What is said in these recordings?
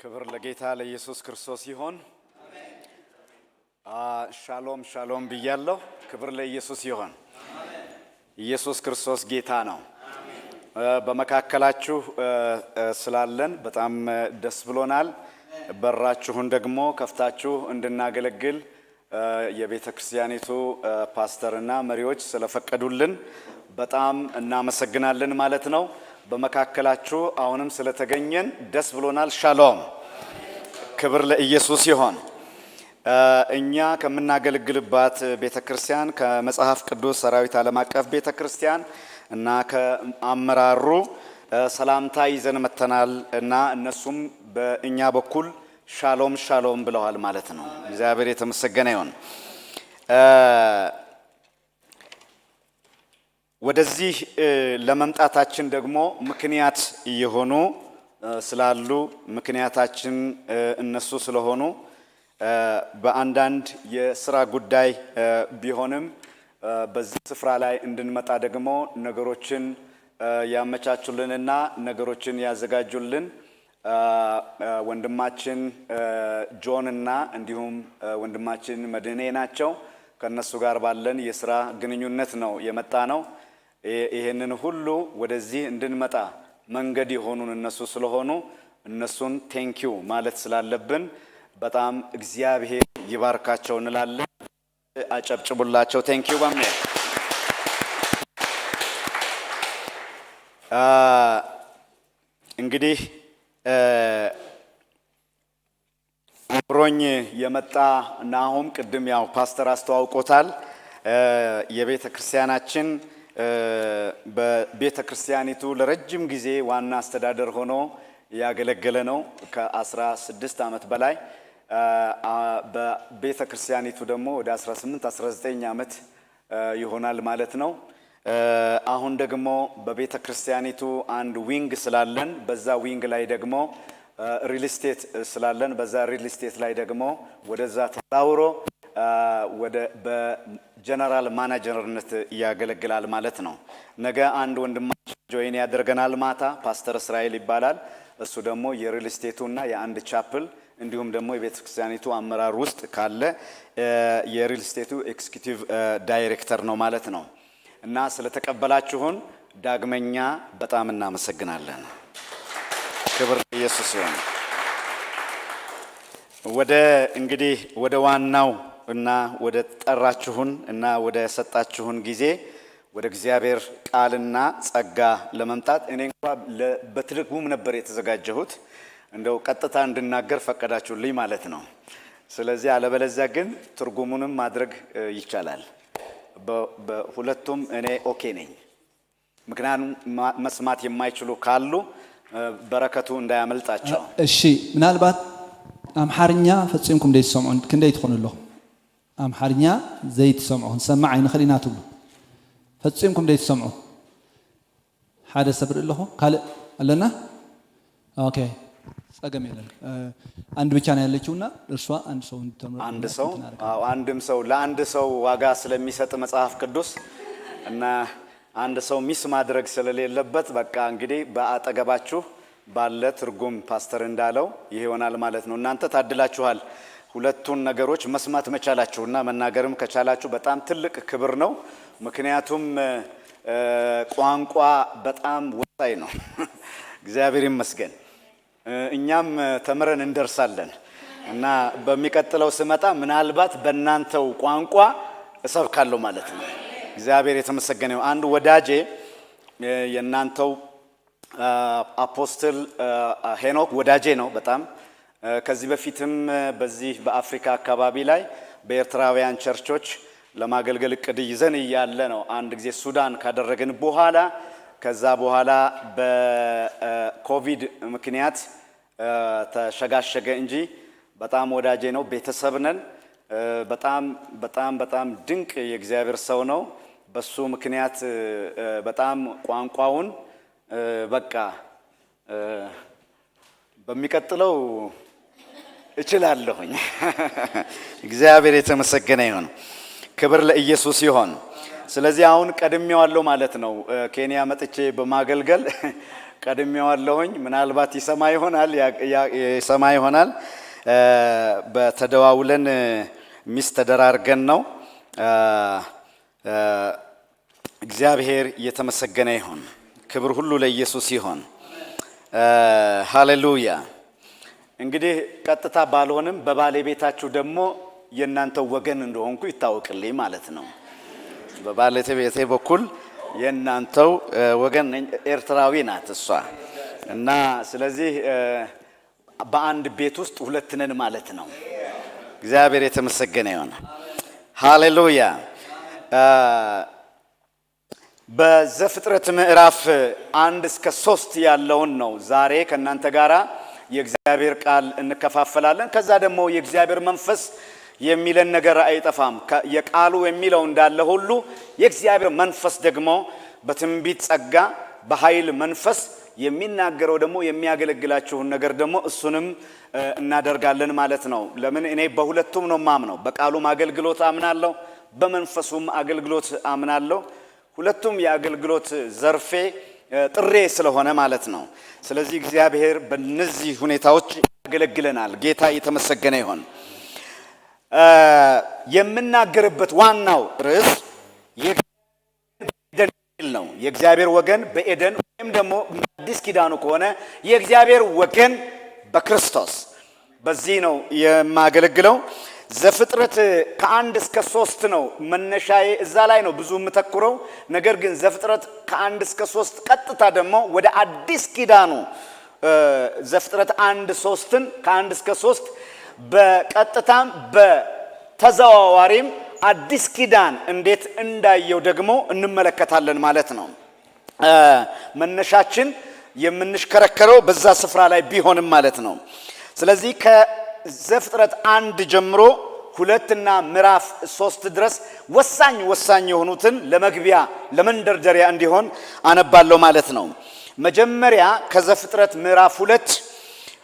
ክብር ለጌታ ለኢየሱስ ክርስቶስ ይሁን። ሻሎም ሻሎም ብያለሁ። ክብር ለኢየሱስ ይሁን። ኢየሱስ ክርስቶስ ጌታ ነው። በመካከላችሁ ስላለን በጣም ደስ ብሎናል። በራችሁን ደግሞ ከፍታችሁ እንድናገለግል የቤተ ክርስቲያኒቱ ፓስተርና መሪዎች ስለፈቀዱልን በጣም እናመሰግናለን ማለት ነው። በመካከላችሁ አሁንም ስለተገኘን ደስ ብሎናል። ሻሎም ክብር ለኢየሱስ ይሁን። እኛ ከምናገለግልባት ቤተክርስቲያን ከመጽሐፍ ቅዱስ ሰራዊት ዓለም አቀፍ ቤተክርስቲያን እና ከአመራሩ ሰላምታ ይዘን መተናል እና እነሱም በእኛ በኩል ሻሎም ሻሎም ብለዋል ማለት ነው። እግዚአብሔር የተመሰገነ ይሁን። ወደዚህ ለመምጣታችን ደግሞ ምክንያት የሆኑ ስላሉ ምክንያታችን እነሱ ስለሆኑ በአንዳንድ የሥራ ጉዳይ ቢሆንም በዚህ ስፍራ ላይ እንድንመጣ ደግሞ ነገሮችን ያመቻቹልንና ነገሮችን ያዘጋጁልን ወንድማችን ጆን እና እንዲሁም ወንድማችን መድኔ ናቸው። ከነሱ ጋር ባለን የሥራ ግንኙነት ነው የመጣ ነው። ይሄንን ሁሉ ወደዚህ እንድንመጣ መንገድ የሆኑን እነሱ ስለሆኑ እነሱን ቴንኪው ማለት ስላለብን በጣም እግዚአብሔር ይባርካቸው እንላለን። አጨብጭቡላቸው። ቴንኪው በሚል እንግዲህ አብሮኝ የመጣ ናሆም ቅድም ያው ፓስተር አስተዋውቆታል። የቤተ ክርስቲያናችን በቤተ ክርስቲያኒቱ ለረጅም ጊዜ ዋና አስተዳደር ሆኖ ያገለገለ ነው። ከ16 ዓመት በላይ በቤተ ክርስቲያኒቱ ደግሞ ወደ 18-19 ዓመት ይሆናል ማለት ነው። አሁን ደግሞ በቤተ ክርስቲያኒቱ አንድ ዊንግ ስላለን በዛ ዊንግ ላይ ደግሞ ሪል ስቴት ስላለን በዛ ሪል ስቴት ላይ ደግሞ ወደዛ ተዛውሮ ወደ በጀነራል ማናጀርነት ያገለግላል ማለት ነው። ነገ አንድ ወንድማችን ጆይን ያደርገናል ማታ። ፓስተር እስራኤል ይባላል። እሱ ደግሞ የሪል ስቴቱና የአንድ ቻፕል እንዲሁም ደግሞ የቤተ ክርስቲያኒቱ አመራር ውስጥ ካለ የሪል ስቴቱ ኤክስኪዩቲቭ ዳይሬክተር ነው ማለት ነው። እና ስለተቀበላችሁን ዳግመኛ በጣም እናመሰግናለን። ክብር ኢየሱስ ይሁን። እንግዲህ ወደ ዋናው እና ወደ ጠራችሁን እና ወደ ሰጣችሁን ጊዜ ወደ እግዚአብሔር ቃልና ጸጋ ለመምጣት እኔ እንኳን በትርጉም ነበር የተዘጋጀሁት። እንደው ቀጥታ እንድናገር ፈቀዳችሁልኝ ማለት ነው። ስለዚህ አለበለዚያ ግን ትርጉሙንም ማድረግ ይቻላል። በሁለቱም እኔ ኦኬ ነኝ። ምክንያቱም መስማት የማይችሉ ካሉ በረከቱ እንዳያመልጣቸው። እሺ ምናልባት አምሐርኛ ፈጽምኩም ደይሰምዑን ክንደይ ትኾኑሎ አምሐርኛ ዘይትሰምዑን ሰማዕ አይንኸሊና ትብሉ ፈጽምኩም ደይትሰምዑ ሓደ ሰብር ኣለኹ ካልእ ኣለና ኦኬ ጸገም የለን አንድ ብቻ ነው ያለችውና እርሷ አንድ ሰው አንድም ሰው ለአንድ ሰው ዋጋ ስለሚሰጥ መጽሐፍ ቅዱስ እና አንድ ሰው ሚስ ማድረግ ስለሌለበት በቃ እንግዲህ በአጠገባችሁ ባለ ትርጉም ፓስተር እንዳለው ይሄ ይሆናል ማለት ነው። እናንተ ታድላችኋል። ሁለቱን ነገሮች መስማት መቻላችሁና መናገርም ከቻላችሁ በጣም ትልቅ ክብር ነው። ምክንያቱም ቋንቋ በጣም ወሳኝ ነው። እግዚአብሔር ይመስገን። እኛም ተምረን እንደርሳለን እና በሚቀጥለው ስመጣ ምናልባት በእናንተው ቋንቋ እሰብካለሁ ማለት ነው። እግዚአብሔር የተመሰገነ ይሁን። አንድ ወዳጄ የእናንተው አፖስትል ሄኖክ ወዳጄ ነው በጣም ከዚህ በፊትም በዚህ በአፍሪካ አካባቢ ላይ በኤርትራውያን ቸርቾች ለማገልገል እቅድ ይዘን እያለ ነው አንድ ጊዜ ሱዳን ካደረግን በኋላ ከዛ በኋላ በኮቪድ ምክንያት ተሸጋሸገ እንጂ በጣም ወዳጄ ነው። ቤተሰብ ነን። በጣም በጣም በጣም ድንቅ የእግዚአብሔር ሰው ነው። በሱ ምክንያት በጣም ቋንቋውን በቃ በሚቀጥለው እችላለሁኝ። እግዚአብሔር የተመሰገነ ይሁን። ክብር ለኢየሱስ ይሁን። ስለዚህ አሁን ቀድሜዋለሁ ማለት ነው። ኬንያ መጥቼ በማገልገል ቀድሜዋለሁኝ። ምናልባት ይሰማ ይሆናል። በተደዋውለን ሚስት ተደራርገን ነው። እግዚአብሔር የተመሰገነ ይሁን። ክብር ሁሉ ለኢየሱስ ይሁን። ሃሌሉያ። እንግዲህ ቀጥታ ባልሆንም በባለቤታችሁ ደግሞ የእናንተ ወገን እንደሆንኩ ይታወቅልኝ ማለት ነው። በባለቤቴ በኩል የእናንተው ወገን ኤርትራዊ ናት እሷ እና ስለዚህ በአንድ ቤት ውስጥ ሁለት ነን ማለት ነው። እግዚአብሔር የተመሰገነ ይሁን። ሃሌሉያ። በዘፍጥረት ምዕራፍ 1 እስከ 3 ያለውን ነው ዛሬ ከእናንተ ጋራ የእግዚአብሔር ቃል እንከፋፈላለን። ከዛ ደግሞ የእግዚአብሔር መንፈስ የሚለን ነገር አይጠፋም። የቃሉ የሚለው እንዳለ ሁሉ የእግዚአብሔር መንፈስ ደግሞ በትንቢት ጸጋ በኃይል መንፈስ የሚናገረው ደግሞ የሚያገለግላችሁን ነገር ደግሞ እሱንም እናደርጋለን ማለት ነው። ለምን እኔ በሁለቱም ነው ማምነው። በቃሉም አገልግሎት አምናለሁ፣ በመንፈሱም አገልግሎት አምናለሁ። ሁለቱም የአገልግሎት ዘርፌ ጥሬ ስለሆነ ማለት ነው። ስለዚህ እግዚአብሔር በእነዚህ ሁኔታዎች ያገለግለናል። ጌታ የተመሰገነ ይሁን። የምናገርበት ዋናው ርዕስ የኤደን ነው። የእግዚአብሔር ወገን በኤደን ወይም ደግሞ አዲስ ኪዳኑ ከሆነ የእግዚአብሔር ወገን በክርስቶስ። በዚህ ነው የማገለግለው። ዘፍጥረት ከ1 እስከ 3 ነው መነሻዬ። እዛ ላይ ነው ብዙ የምተኩረው። ነገር ግን ዘፍጥረት ከ1 እስከ 3 ቀጥታ ደግሞ ወደ አዲስ ኪዳኑ ዘፍጥረት 1:3ን ከ1 እስከ 3 በቀጥታም በተዘዋዋሪም አዲስ ኪዳን እንዴት እንዳየው ደግሞ እንመለከታለን ማለት ነው። መነሻችን የምንሽከረከረው በዛ ስፍራ ላይ ቢሆንም ማለት ነው። ስለዚህ ከዘፍጥረት 1 ጀምሮ 2 እና ምዕራፍ 3 ድረስ ወሳኝ የሆኑትን ለመግቢያ ለመንደርደሪያ እንዲሆን አነባለሁ ማለት ነው። መጀመሪያ ከዘፍጥረት ምዕራፍ 2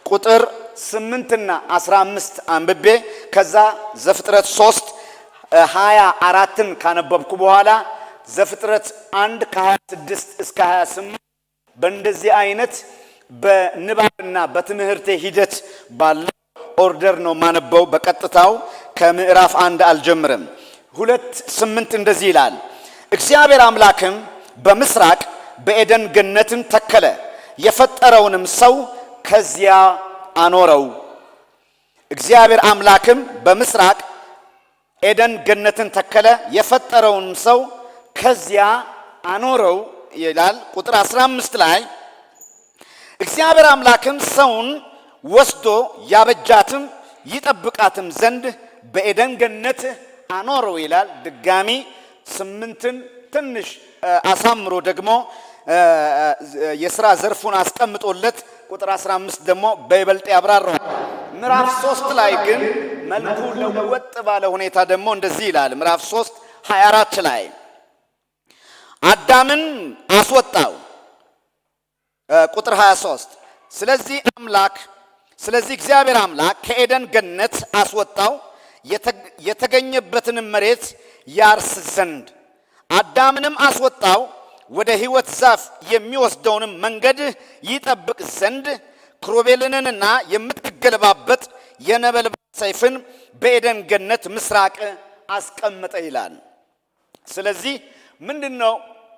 ቁጥር 8 እና 15 አንብቤ ከዛ ዘፍጥረት 3 24ን ካነበብኩ በኋላ ዘፍጥረት 1 ከ26 እስከ 28 በእንደዚህ አይነት በንባብና በትምህርቴ ሂደት ባለ ኦርደር ነው ማነበው። በቀጥታው ከምዕራፍ 1 አልጀምርም። 2:8 እንደዚህ ይላል። እግዚአብሔር አምላክም በምስራቅ በኤደን ገነትን ተከለ፣ የፈጠረውንም ሰው ከዚያ አኖረው። እግዚአብሔር አምላክም በምስራቅ ኤደን ገነትን ተከለ፣ የፈጠረውንም ሰው ከዚያ አኖረው ይላል። ቁጥር 15 ላይ እግዚአብሔር አምላክም ሰውን ወስዶ ያበጃትም ይጠብቃትም ዘንድ በኤደን ገነት አኖረው ይላል። ድጋሚ 8ን ትንሽ አሳምሮ ደግሞ የሥራ ዘርፉን አስቀምጦለት ቁጥር 15 ደግሞ በይበልጥ ያብራራል። ምዕራፍ 3 ላይ ግን መልኩ ለወጥ ባለ ሁኔታ ደግሞ እንደዚህ ይላል። ምዕራፍ 3 24 ላይ አዳምን አስወጣው። ቁጥር 23 ስለዚህ እግዚአብሔር አምላክ ከኤደን ገነት አስወጣው፣ የተገኘበትን መሬት ያርስ ዘንድ። አዳምንም አስወጣው፣ ወደ ሕይወት ዛፍ የሚወስደውን መንገድ ይጠብቅ ዘንድ ክሩቤልንና የምትገለባበጥ የነበልባል ሰይፍን በኤደን ገነት ምስራቅ አስቀመጠ ይላል። ስለዚህ ምንድነው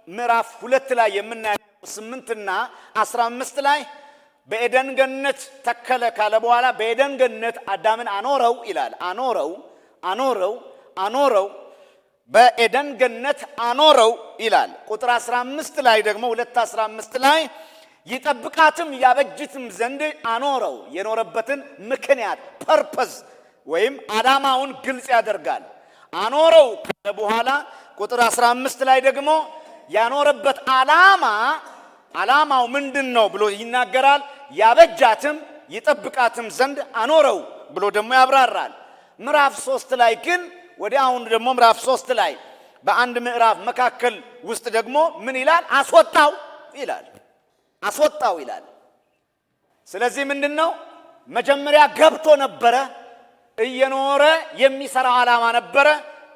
ምዕራፍ 2 ላይ የምናየው 8 እና 15 ላይ በኤደን ገነት ተከለ ካለ በኋላ በኤደን ገነት አዳምን አኖረው ይላል። አኖረው በኤደን ገነት አኖረው ይላል። ቁጥር 15 ላይ ደግሞ 2:15 ላይ ይጠብቃትም ያበጅትም ዘንድ አኖረው። የኖረበትን ምክንያት ፐርፐዝ ወይም ዓላማውን ግልጽ ያደርጋል። አኖረው ካለ በኋላ ቁጥር 15 ላይ ደግሞ ያኖረበት ዓላማው ምንድነው ብሎ ይናገራል። ያበጃትም ይጠብቃትም ዘንድ አኖረው ብሎ ደግሞ ያብራራል። ምዕራፍ 3 ላይ ግን ወዲያውኑ ደግሞ ምዕራፍ 3 ላይ በአንድ ምዕራፍ መካከል ውስጥ ደግሞ ምን ይላል? አስወጣው ይላል። ስለዚህ ምንድነው? መጀመሪያ ገብቶ ነበረ፣ እየኖረ የሚሰራው ዓላማ ነበረ።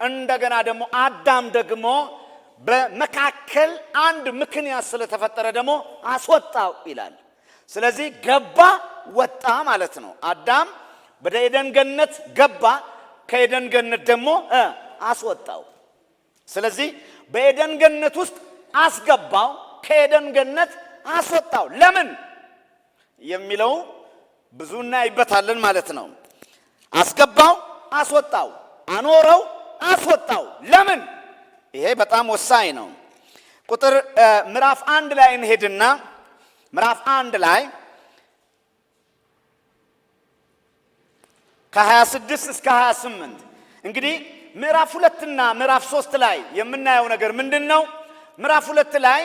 እንደገና ደግሞ አዳም ደግሞ በመካከል አንድ ምክንያት ስለተፈጠረ ደግሞ አስወጣው ይላል። ስለዚህ ገባ ወጣ ማለት ነው። አዳም ወደ ኤደን ገነት ገባ፣ ከኤደን ገነት ደግሞ አስወጣው። ስለዚህ በኤደን ገነት ውስጥ አስገባው፣ ከኤደን ገነት አስወጣው። ለምን የሚለው ብዙ እናይበታለን ማለት ነው። አስገባው፣ አስወጣው፣ አኖረው፣ አስወጣው። ለምን? ይሄ በጣም ወሳኝ ነው። ቁጥር ምዕራፍ 1 ላይ እንሄድና ምዕራፍ 1 ላይ ከ26 እስከ 28 እንግዲህ ምዕራፍ 2 እና ምዕራፍ 3 ላይ የምናየው ነገር ምንድነው? ምዕራፍ 2 ላይ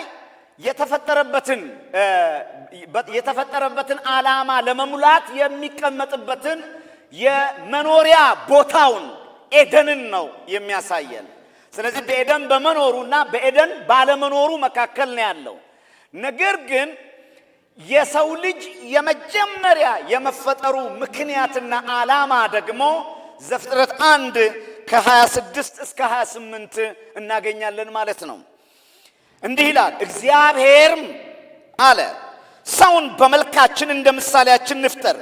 የተፈጠረበትን ዓላማ ለመሙላት የሚቀመጥበትን የመኖሪያ ቦታውን ኤደንን ነው የሚያሳየን። ስለዚህ በኤደን በመኖሩና በኤደን ባለመኖሩ መካከል ነው ያለው። ነገር ግን የሰው ልጅ የመጀመሪያ የመፈጠሩ ምክንያትና ዓላማ ደግሞ ዘፍጥረት 1 ከ26 እስከ 28 እናገኛለን ማለት ነው። እንዲህ ይላል፣ እግዚአብሔርም አለ ሰውን በመልካችን እንደ ምሳሌያችን እንፍጠር፣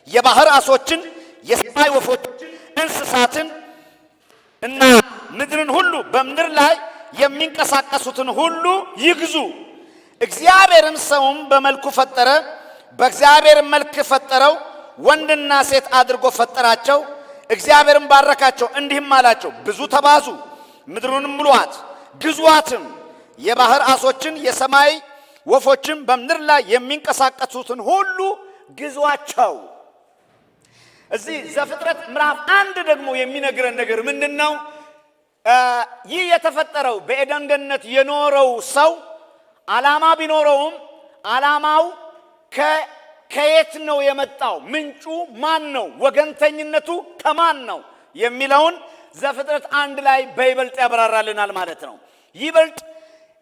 የባህር ዓሦችን፣ የሰማይ ወፎችን፣ እንስሳትን እና ምድርን ሁሉ በምድር ላይ የሚንቀሳቀሱትን ሁሉ ይግዙ። እግዚአብሔርም ሰውን በመልኩ ፈጠረ፣ በእግዚአብሔር መልክ ፈጠረው፣ ወንድና ሴት አድርጎ ፈጠራቸው። እግዚአብሔርም ባረካቸው፣ እንዲህም አላቸው፣ ብዙ ተባዙ፣ ምድሩንም ሙሉአት፣ ግዙአትም፣ የባህር ዓሦችን፣ የሰማይ ወፎችን፣ በምድር ላይ የሚንቀሳቀሱትን ሁሉ ግዙአቸው። እዚህ ዘፍጥረት ምዕራፍ 1 ደግሞ የሚነግረን ነገር ምንድነው? ይህ የተፈጠረው በኤደን ገነት የኖረው ሰው ዓላማ ቢኖረውም ዓላማው ከየት ነው የመጣው? ምንጩ ማን ነው? ወገንተኝነቱ ከማን ነው የሚለውን ዘፍጥረት 1 ላይ በይበልጥ ያብራራልናል ማለት ነው። ይበልጥ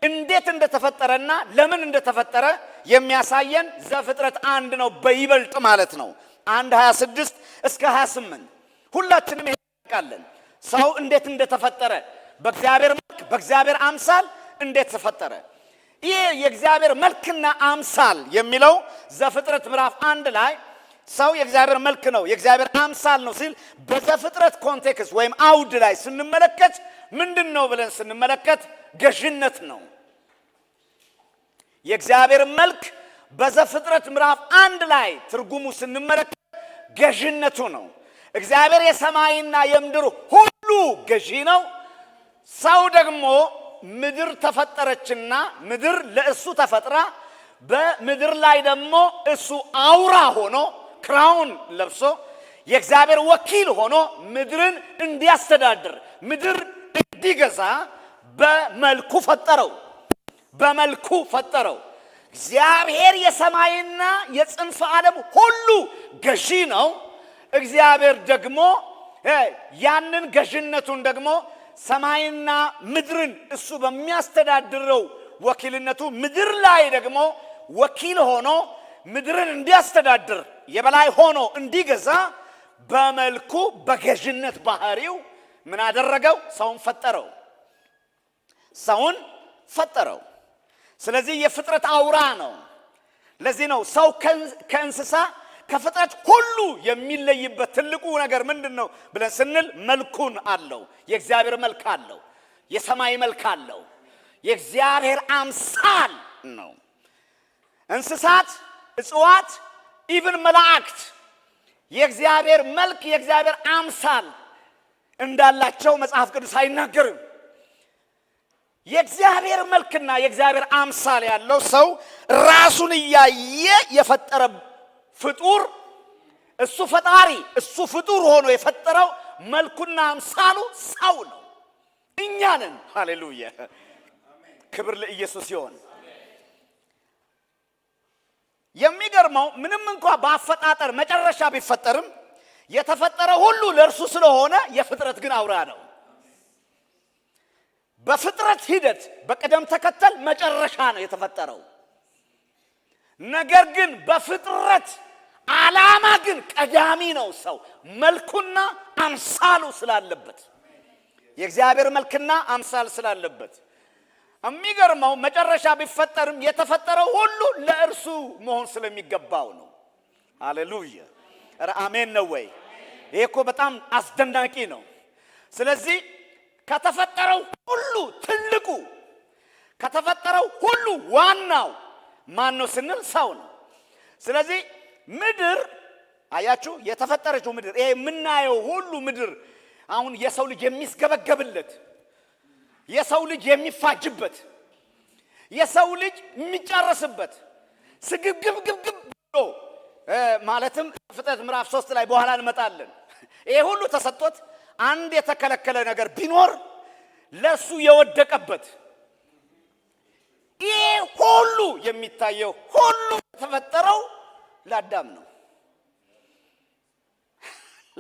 እንዴት እንደተፈጠረና ለምን እንደተፈጠረ የሚያሳየን ዘፍጥረት 1 ነው በይበልጥ ማለት ነው። 1:26 እስከ 28 ሁላችንም ይሄዳለን። ሰው እንዴት እንደተፈጠረ በእግዚአብሔር መልክ በእግዚአብሔር አምሳል እንዴት ተፈጠረ። ይሄ የእግዚአብሔር መልክና አምሳል የሚለው ዘፍጥረት ምዕራፍ 1 ላይ ሰው የእግዚአብሔር መልክ ነው የእግዚአብሔር አምሳል ነው ሲል በዘፍጥረት ኮንቴክስት ወይም አውድ ላይ ስንመለከት ምንድነው ብለን ስንመለከት ገዥነት ነው። የእግዚአብሔር መልክ በዘፍጥረት ምዕራፍ 1 ላይ ትርጉሙ ስንመለከት ገዥነቱ ነው። እግዚአብሔር የሰማይና የምድር ሁሉ ገዢ ነው። ሰው ደግሞ ምድር ተፈጠረችና ምድር ለእሱ ተፈጥራ በምድር ላይ ደግሞ እሱ አውራ ሆኖ ክራውን ለብሶ የእግዚአብሔር ወኪል ሆኖ ምድርን እንዲያስተዳድር ምድር እንዲገዛ በመልኩ ፈጠረው። እግዚአብሔር የሰማይና የጽንፈ ዓለም ሁሉ ገዢ ነው። እግዚአብሔር ደግሞ ያንን ገዥነቱን ደግሞ ሰማይና ምድርን እሱ በሚያስተዳድረው ወኪልነቱ ምድር ላይ ደግሞ ወኪል ሆኖ ምድርን እንዲያስተዳድር የበላይ ሆኖ እንዲገዛ በመልኩ በገዥነት ባህሪው ምን አደረገው? ሰውን ፈጠረው። ስለዚህ የፍጥረት አውራ ነው። ለዚህ ነው ሰው ከእንስሳ ከፍጥረት ሁሉ የሚለይበት ትልቁ ነገር ምንድነው ብለን ስንል መልኩን አለው። የእግዚአብሔር መልክ አለው። የሰማይ መልክ አለው። የእግዚአብሔር አምሳል ነው። እንስሳት፣ እጽዋት፣ ኢቭን መላእክት የእግዚአብሔር መልክ የእግዚአብሔር አምሳል እንዳላቸው መጽሐፍ ቅዱስ አይናገርም። የእግዚአብሔር መልክና የእግዚአብሔር አምሳል ያለው ሰው ራሱን እያየ የፈጠረ ፍጡር እሱ ፈጣሪ እሱ ፍጡር ሆኖ የፈጠረው መልኩና አምሳሉ ሰው ነው። እኛ ነን። ሃሌሉያ! ክብር ለኢየሱስ ይሁን። የሚገርመው ምንም እንኳን በአፈጣጠር መጨረሻ ቢፈጠርም የተፈጠረ ሁሉ ለእርሱ ስለሆነ የፍጥረት ግን አውራ ነው። በፍጥረት ሂደት በቅደም ተከተል መጨረሻ ነው የተፈጠረው። ነገር ግን በፍጥረት ዓላማ ግን ቀዳሚ ነው። ሰው መልኩና አምሳሉ ስላለበት የእግዚአብሔር መልክና አምሳል ስላለበት የሚገርመው መጨረሻ ቢፈጠርም የተፈጠረው ሁሉ ለእርሱ መሆን ስለሚገባው ነው። ሃሌሉያ! ኧረ አሜን ነው ወይ? ይሄ እኮ በጣም አስደናቂ ነው። ስለዚህ ከተፈጠረው ሁሉ ትልቁ ከተፈጠረው ሁሉ ዋናው ማን ነው ስንል ሰው ነው። ስለዚህ ምድር አያችሁ የተፈጠረችው ምድር ይሄ የምናየው ሁሉ ምድር አሁን የሰው ልጅ የሚስገበገብለት የሰው ልጅ የሚፋጅበት የሰው ልጅ የሚጨርስበት ስግብግብግብ ብሎ ማለትም ፍጥረት ምዕራፍ 3 ላይ በኋላ እንመጣለን። ይሄ ሁሉ ተሰጥቶት አንድ የተከለከለ ነገር ቢኖር ለሱ የወደቀበት ይሄ ሁሉ የሚታየው ሁሉ የተፈጠረው ለአዳም ነው።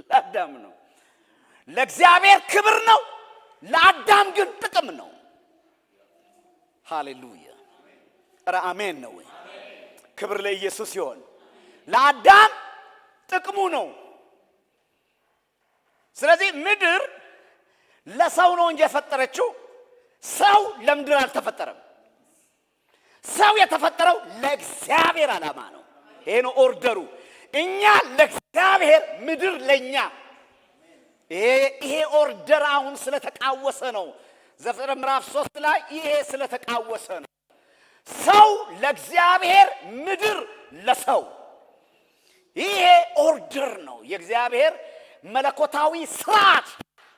ለአዳም ነው። ለእግዚአብሔር ክብር ነው፣ ለአዳም ግን ጥቅም ነው። ሃሌሉያ! ኧረ አሜን ነው ወይ? ክብር ለኢየሱስ ይሁን። ለአዳም ጥቅሙ ነው። ስለዚህ ምድር ለሰው ነው እንጂ የፈጠረችው ሰው ለምድር አልተፈጠረም። ሰው የተፈጠረው ለእግዚአብሔር ዓላማ ነው። ይሄ ነው ኦርደሩ። እኛ ለእግዚአብሔር፣ ምድር ለኛ። ይሄ ኦርደር አሁን ስለተቃወሰ ነው። ዘፍጥረት ምዕራፍ 3 ላይ ይሄ ስለተቃወሰ ነው። ሰው ለእግዚአብሔር፣ ምድር ለሰው። ይሄ ኦርደር ነው። የእግዚአብሔር መለኮታዊ ስርዓት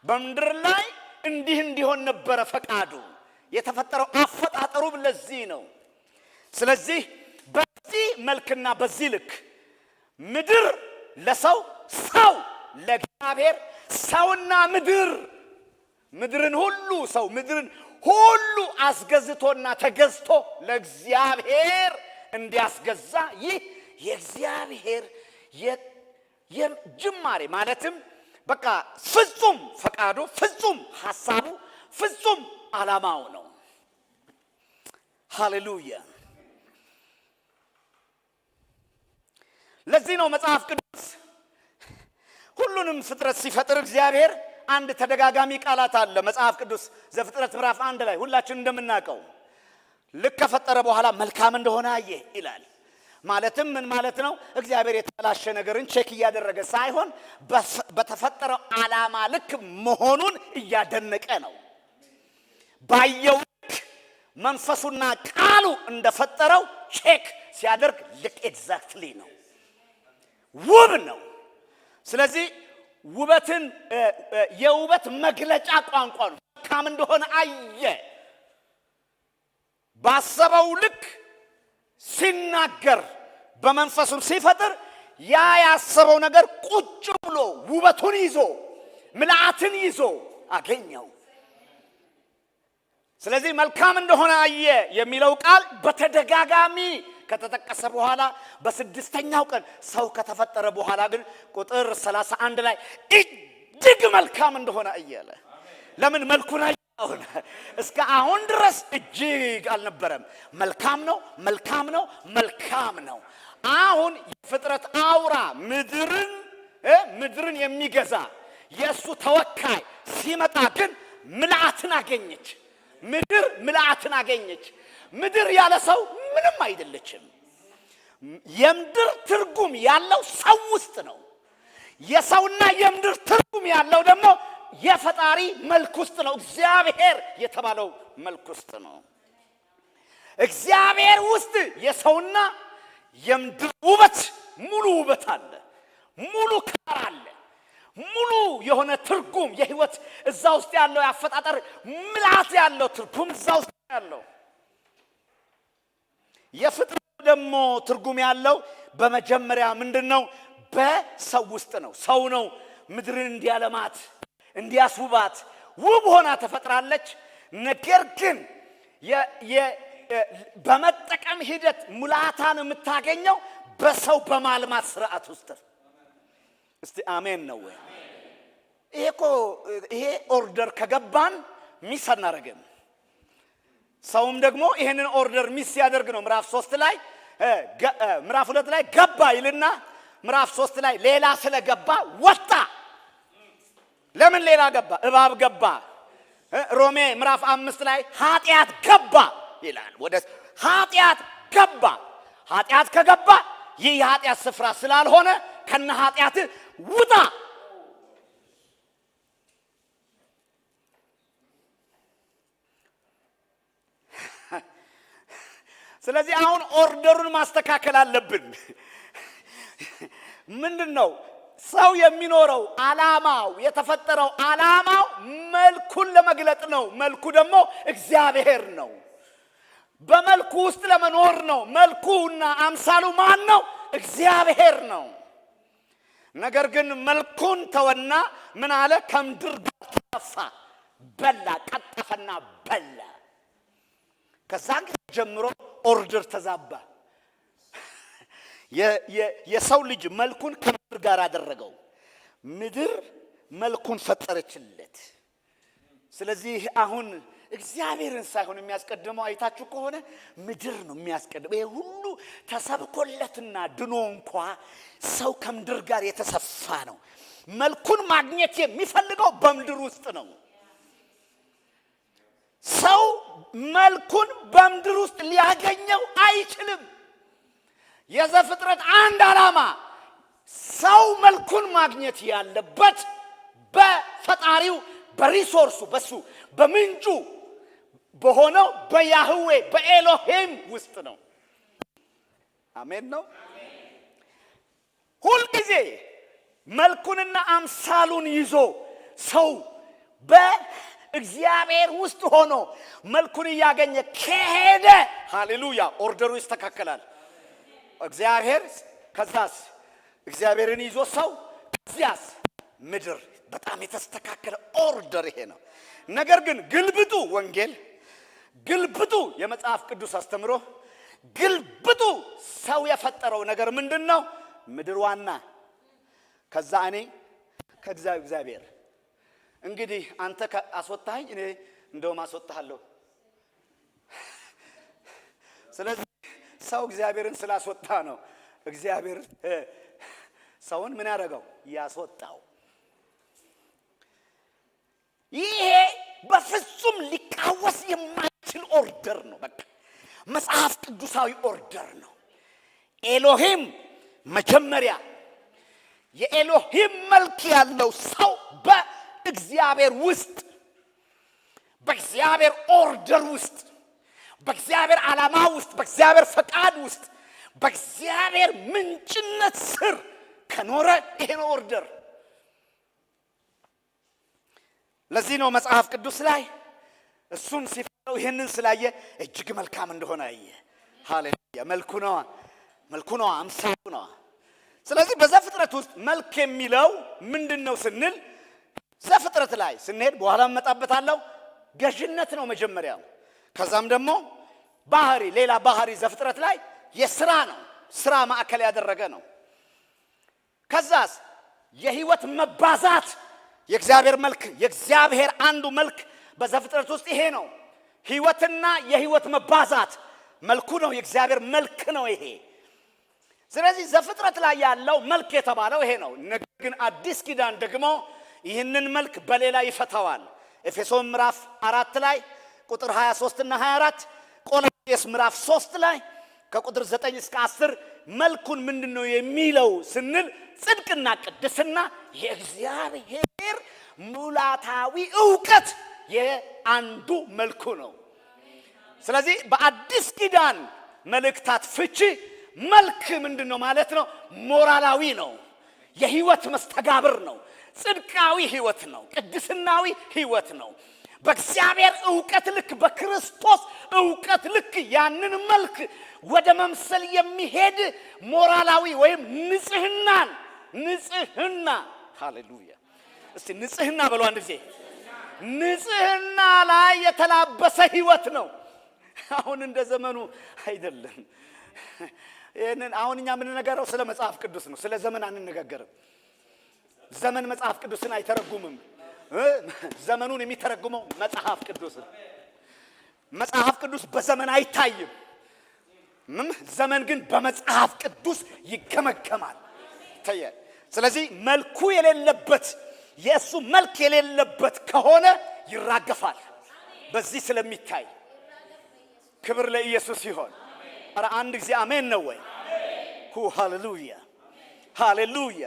በምድር ላይ እንዲህ እንዲሆን ነበረ ፈቃዱ። የተፈጠረው አፈጣጠሩ ለዚህ ነው። ስለዚህ በዚህ መልክና በዚህ ልክ ምድር ለሰው፣ ሰው ለእግዚአብሔር፣ ሰውና ምድርን ሁሉ ሰው ምድርን ሁሉ አስገዝቶና ተገዝቶ ለእግዚአብሔር እንዲያስገዛ ይህ የእግዚአብሔር የጅማሬ ማለትም በቃ ፍጹም ፈቃዱ፣ ፍጹም ሐሳቡ፣ ፍጹም ዓላማው ነው። ሃሌሉያ! ለዚህ ነው መጽሐፍ ቅዱስ ሁሉንም ፍጥረት ሲፈጥር እግዚአብሔር አንድ ተደጋጋሚ ቃላት አለ። መጽሐፍ ቅዱስ ዘፍጥረት ምዕራፍ 1 ላይ ሁላችን እንደምናውቀው ልክ ከፈጠረ በኋላ መልካም እንደሆነ አየ ይላል። ማለትም ምን ማለት ነው? እግዚአብሔር የተበላሸ ነገርን ቼክ እያደረገ ሳይሆን በተፈጠረው ዓላማ ልክ መሆኑን እያደነቀ ነው። ባየው ልክ መንፈሱና ቃሉ እንደፈጠረው ቼክ ሲያደርግ ልክ ኤግዛክትሊ ነው፣ ውብ ነው። ስለዚህ ውበትን የውበት መግለጫ ቋንቋ ነው። መልካም እንደሆነ አየ። ባሰበው ልክ ሲናገር በመንፈሱም ሲፈጥር ያ ያሰበው ነገር ቁጭ ብሎ ውበቱን ይዞ ምልአትን ይዞ አገኘው። ስለዚህ መልካም እንደሆነ አየ የሚለው ቃል በተደጋጋሚ ከተጠቀሰ በኋላ በስድስተኛው ቀን ሰው ከተፈጠረ በኋላ ግን ቁጥር 31 ላይ እጅግ መልካም እንደሆነ አየለ። ለምን መልኩን አየው? እስከ አሁን ድረስ እጅግ አልነበረም። መልካም ነው፣ መልካም ነው፣ መልካም ነው። አሁን የፍጥረት አውራ ምድርን የሚገዛ የእሱ ተወካይ ሲመጣ ግን ምልአትን አገኘች። ምድር ምልአትን አገኘች። ምድር ያለ ሰው ምንም አይደለችም። የምድር ትርጉም ያለው ሰው ውስጥ ነው። የሰውና የምድር ትርጉም ያለው ደግሞ የፈጣሪ መልክ ውስጥ ነው። እግዚአብሔር የተባለው መልክ ውስጥ ነው። እግዚአብሔር ውስጥ የሰውና የምድር ውበት ሙሉ ውበት አለ። ሙሉ ካር አለ። ሙሉ የሆነ ትርጉም የህይወት እዛ ውስጥ ያለው ያፈጣጠር ምልአት ያለው ትርጉም እዛ ውስጥ ያለው የፍጥረት ደግሞ ትርጉም ያለው በመጀመሪያ ምንድነው? በሰው ውስጥ ነው። ሰው ነው ምድርን እንዲያለማት እንዲያስውባት ውብ ሆና ተፈጥራለች። ነገር ግን በመጠቀም ሂደት ሙላታን የምታገኘው በሰው በማልማት ስርዓት ውስጥ። እስቲ አሜን ነው ወይ? ይሄ ኦርደር ከገባን ሚስ አናረግም። ሰውም ደግሞ ይሄንን ኦርደር ሚስ ያደርግ ነው። ምዕራፍ 3 ላይ ምዕራፍ 2 ላይ ገባ ይልና ምዕራፍ 3 ላይ ሌላ ስለገባ ወጣ። ለምን ሌላ ገባ? እባብ ገባ። ሮሜ ምዕራፍ 5 ላይ ኃጢአት ገባ ይላል። ወደ ኃጢአት ገባ። ኃጢአት ከገባ ይህ የኃጢአት ስፍራ ስላልሆነ ከነ ኃጢአት ውጣ። ስለዚህ አሁን ኦርደሩን ማስተካከል አለብን። ምንድነው ሰው የሚኖረው ዓላማው የተፈጠረው ዓላማው መልኩን ለመግለጥ ነው። መልኩ ደግሞ እግዚአብሔር ነው። በመልኩ ውስጥ ለመኖር ነው። መልኩና አምሳሉ ማን ነው? እግዚአብሔር ነው። ነገር ግን መልኩን ተወና ምን አለ? ከምድር ጋር ተፋ፣ በላ፣ ቀጠፈና በላ። ከዛ ጀምሮ ኦርደር ተዛባ። የሰው ልጅ መልኩን ከምድር ጋር አደረገው። ምድር መልኩን ፈጠረችለት። ስለዚህ አሁን እግዚአብሔርን ሳይሆን የሚያስቀድመው አይታችሁ ከሆነ ምድር ነው የሚያስቀድመው። ይሄ ሁሉ ተሰብኮለትና ድኖ እንኳ ሰው ከምድር ጋር የተሰፋ ነው። መልኩን ማግኘት የሚፈልገው በምድር ውስጥ ነው። ሰው መልኩን በምድር ውስጥ ሊያገኘው አይችልም። የዘፍጥረት አንድ ዓላማ ሰው መልኩን ማግኘት ያለበት በፈጣሪው በሪሶርሱ በሱ በምንጩ በሆነው በያህዌ በኤሎሄም ውስጥ ነው። አሜን ነው። ሁልጊዜ መልኩንና አምሳሉን ይዞ ሰው በእግዚአብሔር ውስጥ ሆኖ መልኩን እያገኘ ከሄደ ሃሌሉያ ኦርደሩ ይስተካከላል። እግዚአብሔር ከዛስ እግዚአብሔርን ይዞ ሰው ከዚያስ ምድር በጣም የተስተካከለ ኦርደር ይሄ ነው። ነገር ግን ግልብጡ ወንጌል፣ ግልብጡ የመጽሐፍ ቅዱስ አስተምሮ፣ ግልብጡ ሰው የፈጠረው ነገር ምንድነው? ምድር ዋና፣ ከዛ እኔ ከእግዚአብሔር። እንግዲህ አንተ አስወጣኸኝ፣ እኔ እንደውም አስወጣሃለሁ። ስለዚህ ሰው እግዚአብሔርን ስላስወጣ ነው እግዚአብሔር ሰውን ምን ያደረገው? ያስወጣው። ይሄ በፍጹም ሊቃወስ የማይችል ኦርደር ነው። በቃ መጽሐፍ ቅዱሳዊ ኦርደር ነው። ኤሎሂም መጀመሪያ የኤሎሂም መልክ ያለው ሰው በእግዚአብሔር ውስጥ በእግዚአብሔር ኦርደር ውስጥ በእግዚአብሔር ዓላማ ውስጥ በእግዚአብሔር ፈቃድ ውስጥ በእግዚአብሔር ምንጭነት ስር ከኖረ ይሄ ነው ኦርደር። ለዚህ ነው መጽሐፍ ቅዱስ ላይ እሱን ሲፈጥረው ይሄንን ስላየ እጅግ መልካም እንደሆነ አየ። ሃሌሉያ። መልኩ ነው አምሳሉ ነው። ስለዚህ በዘፍጥረት ውስጥ መልክ የሚለው ምንድነው ስንል ዘፍጥረት ላይ ስንሄድ በኋላ መጣበታለሁ ገዥነት ነው መጀመሪያው። ከዛም ደግሞ ባህሪ፣ ሌላ ባህሪ ዘፍጥረት ላይ የሥራ ነው። ሥራ ማዕከል ያደረገ ነው። ከዛስ የህይወት መባዛት፣ የእግዚአብሔር መልክ፣ የእግዚአብሔር አንዱ መልክ በዘፍጥረት ውስጥ ይሄ ነው። ህይወትና የህይወት መባዛት መልኩ ነው። የእግዚአብሔር መልክ ነው ይሄ። ስለዚህ ዘፍጥረት ላይ ያለው መልክ የተባለው ይሄ ነው። ነገር ግን አዲስ ኪዳን ደግሞ ይህንን መልክ በሌላ ይፈታዋል። ኤፌሶን ምዕራፍ 4 ላይ ቁጥር 23 እና 24፣ ቆላስይስ ምዕራፍ 3 ላይ ከቁጥር 9 እስከ 10 መልኩን ምንድነው የሚለው ስንል ጽድቅና ቅድስና የእግዚአብሔር ሙላታዊ ዕውቀት የአንዱ መልኩ ነው። ስለዚህ በአዲስ ኪዳን መልእክታት ፍቺ መልክ ምንድነው ማለት ነው? ሞራላዊ ነው። የህይወት መስተጋብር ነው። ጽድቃዊ ህይወት ነው። ቅድስናዊ ህይወት ነው። በእግዚአብሔር ዕውቀት ልክ በክርስቶስ ዕውቀት ልክ ያንን መልክ ወደ መምሰል የሚሄድ ሞራላዊ ወይም ንጽህና ሃሌሉያ። እስቲ ንጽህና በሉ አንድ ጊዜ። ንጽህና ላይ የተላበሰ ህይወት ነው። አሁን እንደ ዘመኑ አይደለም። ይሄንን አሁን እኛ የምንነገረው ስለ መጽሐፍ ቅዱስ ነው። ስለ ዘመን አንነጋገርም። ዘመን መጽሐፍ ቅዱስን አይተረጉምም። ዘመኑን የሚተረጉመው መጽሐፍ ቅዱስ ነው። መጽሐፍ ቅዱስ በዘመን አይታይም። ዘመን ግን በመጽሐፍ ቅዱስ ይገመገማል። ስለዚህ መልኩ የሌለበት የእሱ መልክ የሌለበት ከሆነ ይራገፋል። በዚህ ስለሚታይ ክብር ለኢየሱስ ይሁን። ኧረ አንድ ጊዜ አሜን ነው ወይ? ሃሌሉያ ሃሌሉያ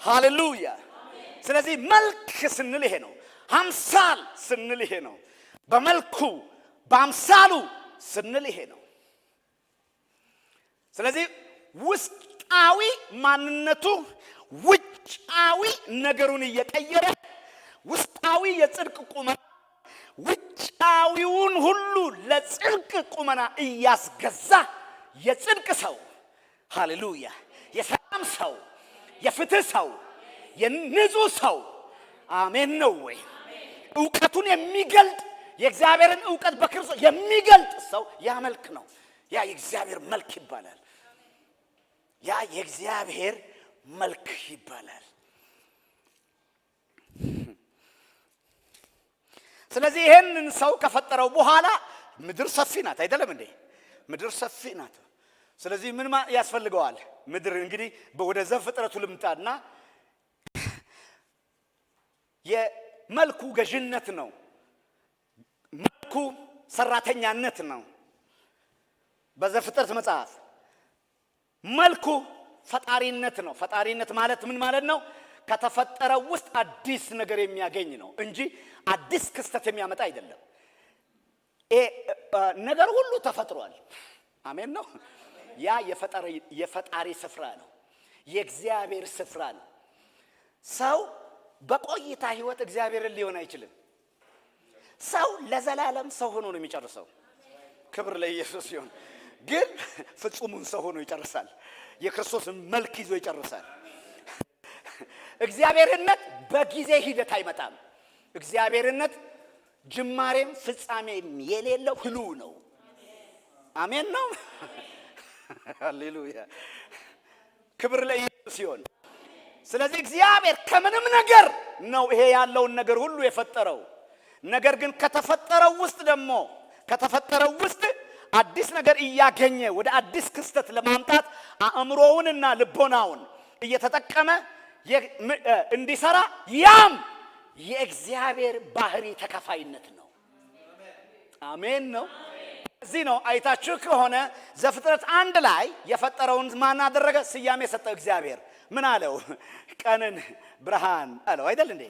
ሃሌሉያ። ስለዚህ መልክ ስንል ይሄ ነው። አምሳል ስንል ይሄ ነው። በመልኩ በአምሳሉ ስንል ይሄ ነው። ስለዚህ ውስጣዊ ማንነቱ ውጫዊ ነገሩን እየቀየረ ውስጣዊ የጽድቅ ቁመና ውጫዊውን ሁሉ ለጽድቅ ቁመና እያስገዛ የጽድቅ ሰው ሃሌሉያ፣ የሰላም ሰው፣ የፍትህ ሰው፣ የንጹህ ሰው አሜን ነው ወይ? ዕውቀቱን የሚገልጥ የእግዚአብሔርን ዕውቀት በክርስቶስ የሚገልጥ ሰው ያ መልክ ነው። ያ የእግዚአብሔር መልክ ይባላል። ያ የእግዚአብሔር መልክ ይባላል። ስለዚህ ይሄንን ሰው ከፈጠረው በኋላ ምድር ሰፊ ናት አይደለም እንዴ? ምድር ሰፊ ናት። ስለዚህ ምን ያስፈልገዋል? ምድር እንግዲህ ወደ ዘፍጥረቱ ልምጣና የመልኩ ገዥነት ነው። መልኩ ሰራተኛነት ነው። በዘፍጥረት መጽሐፍ መልኩ ፈጣሪነት ነው። ፈጣሪነት ማለት ምን ማለት ነው? ከተፈጠረው ውስጥ አዲስ ነገር የሚያገኝ ነው እንጂ አዲስ ክስተት የሚያመጣ አይደለም። ነገር ሁሉ ተፈጥሯል። አሜን ነው። ያ የፈጣሪ ስፍራ ነው። የእግዚአብሔር ስፍራ ነው። ሰው በቆይታ ህይወት እግዚአብሔርን ሊሆን አይችልም። ሰው ለዘላለም ሰው ሆኖ ነው የሚጨርሰው። ክብር ለኢየሱስ ይሁን። ግን ፍጹሙን ሰው ሆኖ ይጨርሳል። የክርስቶስን መልክ ይዞ ይጨርሳል። እግዚአብሔርነት በጊዜ ሂደት አይመጣም። እግዚአብሔርነት ጅማሬም ፍጻሜም የሌለው ህልው ነው። አሜን ነው። ሃሌሉያ ክብር ለኢየሱስ ይሁን። ስለዚህ እግዚአብሔር ከምንም ነገር ነው ይሄ ያለውን ነገር ሁሉ የፈጠረው። ነገር ግን ከተፈጠረው ውስጥ አዲስ ነገር እያገኘ ወደ አዲስ ክስተት ለማምጣት አእምሮውንና ልቦናውን እየተጠቀመ እንዲሰራ ያም የእግዚአብሔር ባህሪ ተከፋይነት ነው። አሜን ነው። እዚህ ነው አይታችሁ ከሆነ ዘፍጥረት 1 ላይ የፈጠረውን ማን አደረገ? ስያሜ ሰጠው እግዚአብሔር። ምን አለው? ቀንን ብርሃን አለው አይደል እንዴ?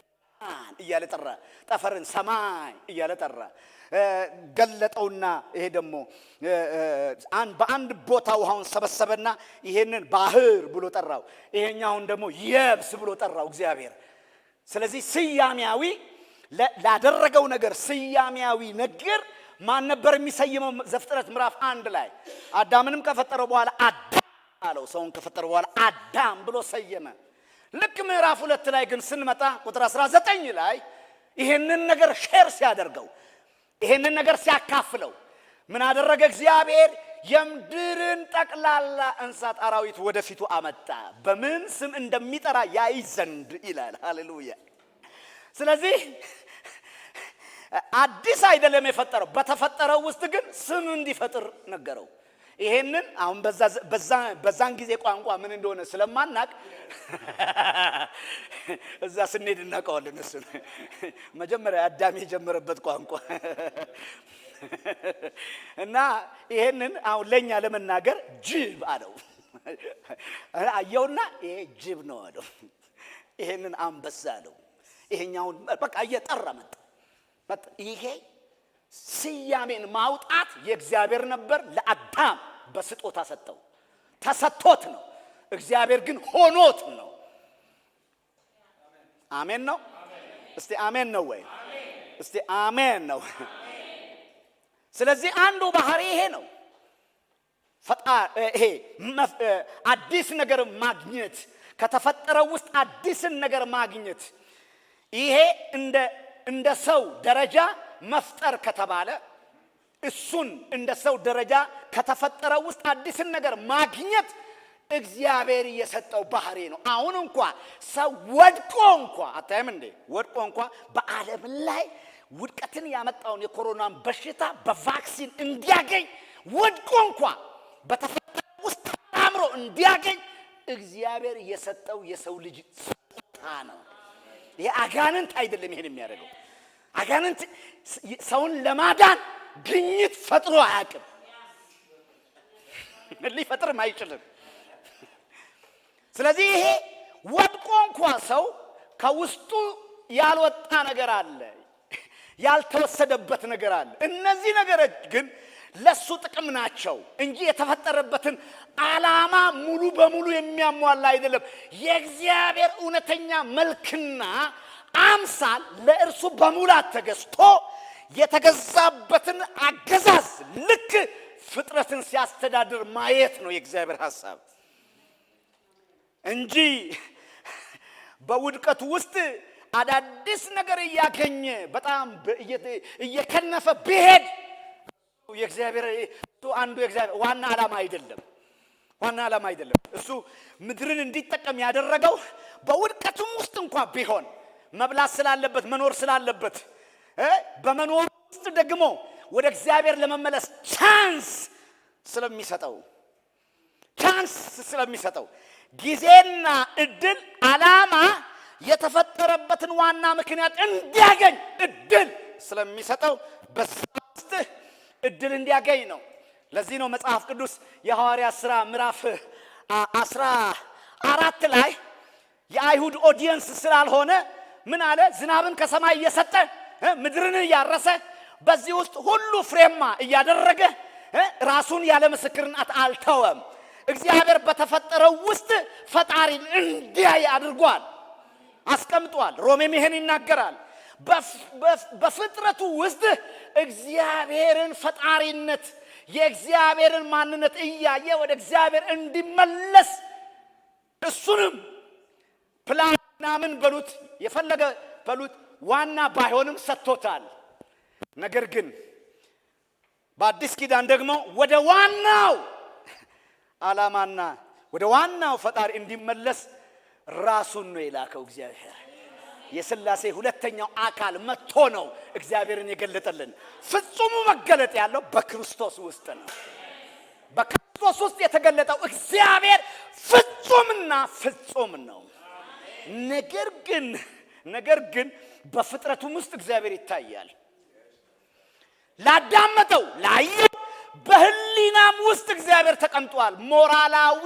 እያለ ጠራ። ጠፈርን ሰማይ እያለ ጠራ። ገለጠውና ይሄ ደግሞ በአንድ ቦታ ውሃውን ሰበሰበና ይሄንን ባህር ብሎ ጠራው። ይሄኛውን ደግሞ የብስ ብሎ ጠራው እግዚአብሔር። ስለዚህ ስያሜያዊ ላደረገው ነገር ስያሜያዊ ነገር ማን ነበር የሚሰየመው? ዘፍጥረት ምዕራፍ 1 ላይ አዳምንም ከፈጠረው በኋላ አዳም አለው። ሰውን ከፈጠረው በኋላ አዳም ብሎ ሰየመ። ልክ ምዕራፍ 2 ላይ ግን ስንመጣ ቁጥር 19 ላይ ይሄንን ነገር ሼር ሲያደርገው ይሄንን ነገር ሲያካፍለው ምን አደረገ እግዚአብሔር? የምድርን ጠቅላላ እንስሳት አራዊት ወደፊቱ አመጣ፣ በምን ስም እንደሚጠራ ያይ ዘንድ ይላል። ሃሌሉያ። ስለዚህ አዲስ አይደለም የፈጠረው፣ በተፈጠረው ውስጥ ግን ስም እንዲፈጥር ነገረው። ይሄንን አሁን በዛን ጊዜ ቋንቋ ምን እንደሆነ ስለማናቅ እዛ ስንሄድ እናውቀዋለን። እሱን መጀመሪያ አዳም የጀመረበት ቋንቋ እና ይሄንን አሁን ለኛ ለመናገር ጅብ አለው። አየውና ይሄ ጅብ ነው አለው። ይሄንን አንበሳ አለው። ይሄኛውን በቃ እየጠራ መጣ። ይሄ ስያሜን ማውጣት የእግዚአብሔር ነበር። ለአዳም በስጦታ ሰጠው። ተሰጥቶት ነው። እግዚአብሔር ግን ሆኖት ነው። አሜን ነው። እስቲ አሜን ነው ወይ? እስቲ አሜን ነው። ስለዚህ አንዱ ባህሪ ይሄ ነው። ይሄ አዲስ ነገር ማግኘት፣ ከተፈጠረው ውስጥ አዲስን ነገር ማግኘት። ይሄ እንደ ሰው ደረጃ መፍጠር ከተባለ እሱን እንደ ሰው ደረጃ ከተፈጠረው ውስጥ አዲስን ነገር ማግኘት እግዚአብሔር የሰጠው ባህሪ ነው። አሁን እንኳን ሰው ወድቆ እንኳን አታይም እንዴ? ወድቆ እንኳን በዓለም ላይ ውድቀትን ያመጣውን የኮሮናን በሽታ በቫክሲን እንዲያገኝ ወድቆ እንኳን በተፈጠረው ውስጥ አምሮ እንዲያገኝ እግዚአብሔር የሰጠው የሰው ልጅ ስጦታ ነው። ይሄ አጋንንት አይደለም ይሄን የሚያደርገው። አጋንንት ሰውን ለማዳን ግኝት ፈጥሮ አያውቅም። ሊፈጥርም አይችልም። ስለዚህ ይሄ ወድቆ እንኳን ሰው ከውስጡ ያልወጣ ነገር አለ፣ ያልተወሰደበት ነገር አለ። እነዚህ ነገሮች ግን ለሱ ጥቅም ናቸው እንጂ የተፈጠረበትን ዓላማ ሙሉ በሙሉ የሚያሟላ አይደለም። የእግዚአብሔር እውነተኛ መልክና አምሳል ለእርሱ በሙላት ተገዝቶ የተገዛበትን አገዛዝ ልክ ፍጥረትን ሲያስተዳድር ማየት ነው የእግዚአብሔር ሐሳብ እንጂ በውድቀቱ ውስጥ አዳዲስ ነገር እያገኘ በጣም እየከነፈ ቢሄድ የእግዚአብሔር አንዱ የእግዚአብሔር ዋና ዓላማ አይደለም። እሱ ምድርን እንዲጠቀም ያደረገው በውድቀቱም ውስጥ እንኳን ቢሆን መብላት ስላለበት መኖር ስላለበት በመኖር ውስጥ ደግሞ ወደ እግዚአብሔር ለመመለስ ቻንስ ስለሚሰጠው ጊዜና እድል ዓላማ የተፈጠረበትን ዋና ምክንያት እንዲያገኝ እድል ስለሚሰጠው በስተ እድል እንዲያገኝ ነው። ለዚህ ነው መጽሐፍ ቅዱስ የሐዋርያት ሥራ ምዕራፍ 14 ላይ የአይሁድ ኦዲየንስ ስላልሆነ ምን አለ? ዝናብን ከሰማይ እየሰጠ ምድርን እያረሰ በዚህ ውስጥ ሁሉ ፍሬማ እያደረገ ራሱን ያለ ምስክርነት አልተወም። እግዚአብሔር በተፈጠረው ውስጥ ፈጣሪን እንዲያይ አድርጓል፣ አስቀምጧል። ሮሜም ይሄን ይናገራል። በፍጥረቱ ውስጥ እግዚአብሔርን ፈጣሪነት የእግዚአብሔርን ማንነት እያየ ወደ እግዚአብሔር እንዲመለስ እሱንም ፕላንና ምን በሉት የፈለገ በሉት ዋና ባይሆንም ሰጥቶታል። ነገር ግን በአዲስ ኪዳን ደግሞ ወደ ዋናው ዓላማና ወደ ዋናው ፈጣሪ እንዲመለስ ራሱን ነው የላከው እግዚአብሔር። የሥላሴ ሁለተኛው አካል መጥቶ ነው እግዚአብሔርን የገለጠልን። ፍጹሙ መገለጥ ያለው በክርስቶስ ውስጥ ነው። በክርስቶስ ውስጥ የተገለጠው እግዚአብሔር ፍጹምና ፍጹም ነው። ነገር ግን በፍጥረቱም ውስጥ እግዚአብሔር ይታያል። ላዳመጠው ላየው በህሊናም ውስጥ እግዚአብሔር ተቀምጧል። ሞራላዊ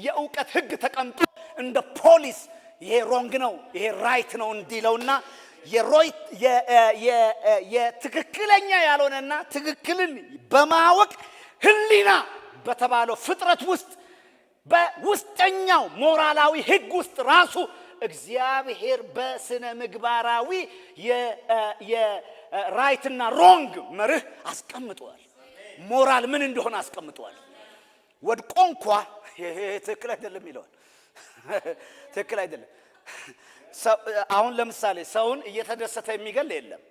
የእውቀት ህግ ተቀምጦ እንደ ፖሊስ ይሄ ሮንግ ነው ይሄ ራይት ነው እንዲለውና የትክክለኛ ያልሆነና ትክክልን በማወቅ ህሊና በተባለው ፍጥረት ውስጥ በውስጠኛው ሞራላዊ ህግ ውስጥ ራሱ እግዚአብሔር በስነ ምግባራዊ የራይትና ሮንግ መርህ አስቀምጧል። ሞራል ምን እንደሆነ አስቀምጧል። ወድቆ እንኳን ይሄ ትክክል አይደለም ይለዋል። ትክክል አይደለም። አሁን ለምሳሌ ሰውን እየተደሰተ የሚገል የለም